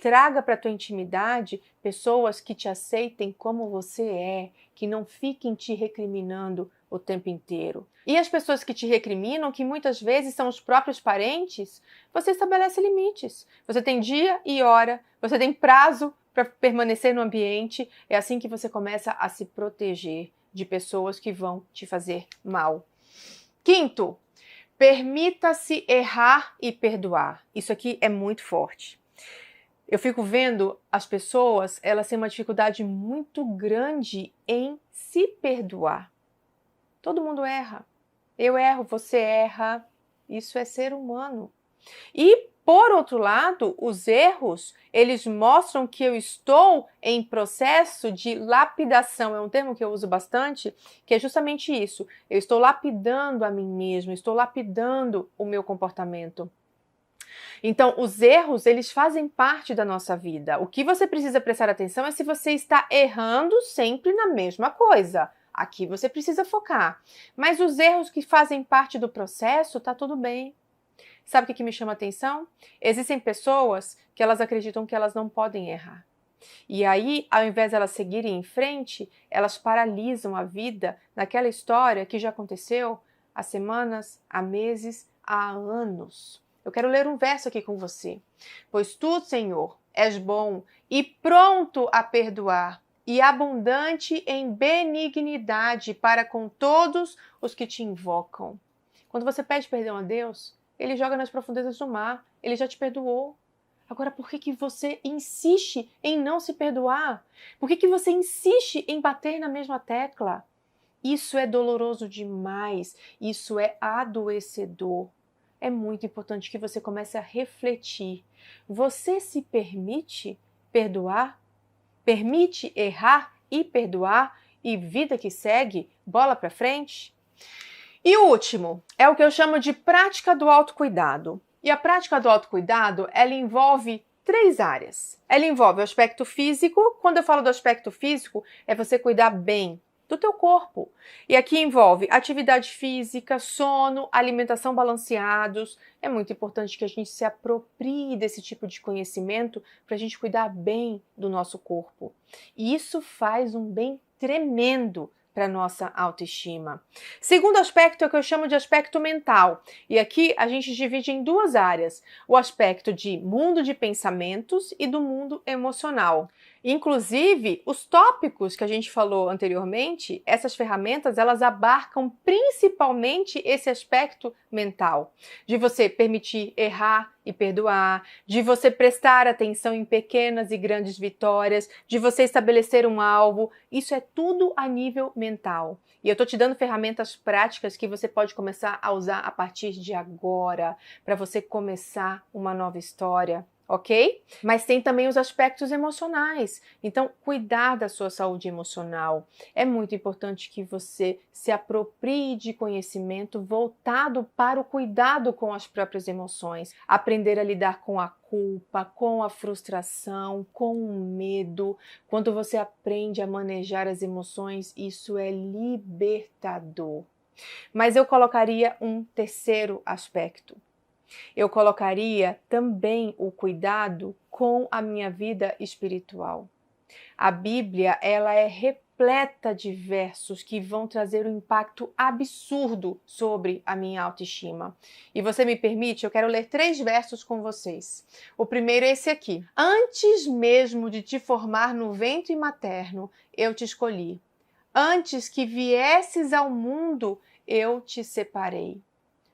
Traga para a tua intimidade pessoas que te aceitem como você é, que não fiquem te recriminando o tempo inteiro. E as pessoas que te recriminam, que muitas vezes são os próprios parentes, você estabelece limites. Você tem dia e hora, você tem prazo para permanecer no ambiente. É assim que você começa a se proteger de pessoas que vão te fazer mal. Quinto, permita-se errar e perdoar. Isso aqui é muito forte. Eu fico vendo as pessoas, elas têm uma dificuldade muito grande em se perdoar. Todo mundo erra. Eu erro, você erra. Isso é ser humano. E, por outro lado, os erros, eles mostram que eu estou em processo de lapidação. É um termo que eu uso bastante, que é justamente isso. Eu estou lapidando a mim mesmo, estou lapidando o meu comportamento. Então, os erros, eles fazem parte da nossa vida. O que você precisa prestar atenção é se você está errando sempre na mesma coisa. Aqui você precisa focar. Mas os erros que fazem parte do processo, tá tudo bem. Sabe o que me chama a atenção? Existem pessoas que elas acreditam que elas não podem errar. E aí, ao invés de elas seguirem em frente, elas paralisam a vida naquela história que já aconteceu há semanas, há meses, há anos. Eu quero ler um verso aqui com você. Pois tu, Senhor, és bom e pronto a perdoar e abundante em benignidade para com todos os que te invocam. Quando você pede perdão a Deus, Ele joga nas profundezas do mar. Ele já te perdoou. Agora, por que você insiste em não se perdoar? Por que você insiste em bater na mesma tecla? Isso é doloroso demais. Isso é adoecedor. É muito importante que você comece a refletir. Você se permite perdoar? Permite errar e perdoar? E vida que segue, bola para frente? E o último é o que eu chamo de prática do autocuidado. E a prática do autocuidado, ela envolve 3 áreas. Ela envolve o aspecto físico. Quando eu falo do aspecto físico, é você cuidar bem do teu corpo. E aqui envolve atividade física, sono, alimentação balanceados. É muito importante que a gente se aproprie desse tipo de conhecimento para a gente cuidar bem do nosso corpo. E isso faz um bem tremendo para a nossa autoestima. Segundo aspecto é o que eu chamo de aspecto mental. E aqui a gente divide em 2 áreas. O aspecto de mundo de pensamentos e do mundo emocional. Inclusive, os tópicos que a gente falou anteriormente, essas ferramentas, elas abarcam principalmente esse aspecto mental, de você permitir errar e perdoar, de você prestar atenção em pequenas e grandes vitórias, de você estabelecer um alvo. Isso é tudo a nível mental. E eu estou te dando ferramentas práticas que você pode começar a usar a partir de agora, para você começar uma nova história. Ok? Mas tem também os aspectos emocionais. Então, cuidar da sua saúde emocional. É muito importante que você se aproprie de conhecimento voltado para o cuidado com as próprias emoções. Aprender a lidar com a culpa, com a frustração, com o medo. Quando você aprende a manejar as emoções, isso é libertador. Mas eu colocaria um terceiro aspecto. Eu colocaria também o cuidado com a minha vida espiritual. A Bíblia, ela é repleta de versos que vão trazer um impacto absurdo sobre a minha autoestima. E você me permite? Eu quero ler 3 versos com vocês. O primeiro é esse aqui. Antes mesmo de te formar no ventre materno, eu te escolhi. Antes que viesses ao mundo, eu te separei.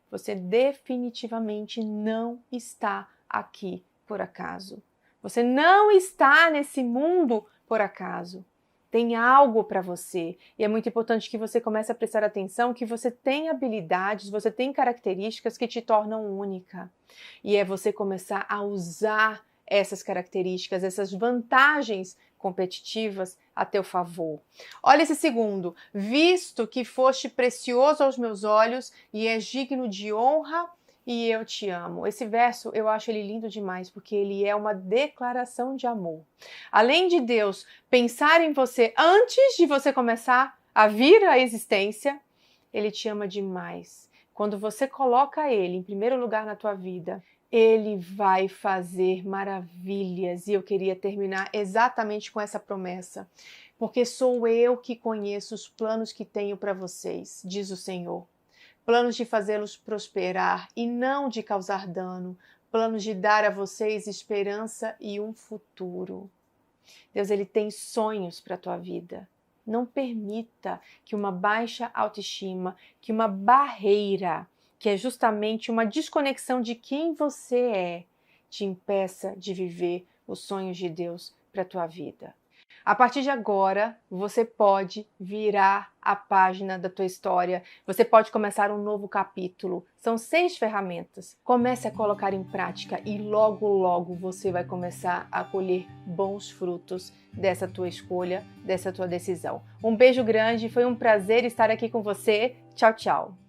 Você definitivamente não está aqui por acaso. Você não está nesse mundo por acaso. Tem algo para você. E é muito importante que você comece a prestar atenção que você tem habilidades, você tem características que te tornam única. E é você começar a usar essas características, essas vantagens competitivas a teu favor. Olha esse segundo. Visto que foste precioso aos meus olhos e és digno de honra, e eu te amo. Esse verso eu acho ele lindo demais, porque ele é uma declaração de amor. Além de Deus pensar em você antes de você começar a vir à existência, ele te ama demais. Quando você coloca ele em primeiro lugar na tua vida, ele vai fazer maravilhas. E eu queria terminar exatamente com essa promessa. Porque sou eu que conheço os planos que tenho para vocês, diz o Senhor. Planos de fazê-los prosperar e não de causar dano. Planos de dar a vocês esperança e um futuro. Deus, ele tem sonhos para a tua vida. Não permita que uma baixa autoestima, que uma barreira, que é justamente uma desconexão de quem você é, te impeça de viver os sonhos de Deus para a tua vida. A partir de agora, você pode virar a página da tua história, você pode começar um novo capítulo. São 6 ferramentas. Comece a colocar em prática e logo, logo você vai começar a colher bons frutos dessa tua escolha, dessa tua decisão. Um beijo grande, foi um prazer estar aqui com você. Tchau, tchau!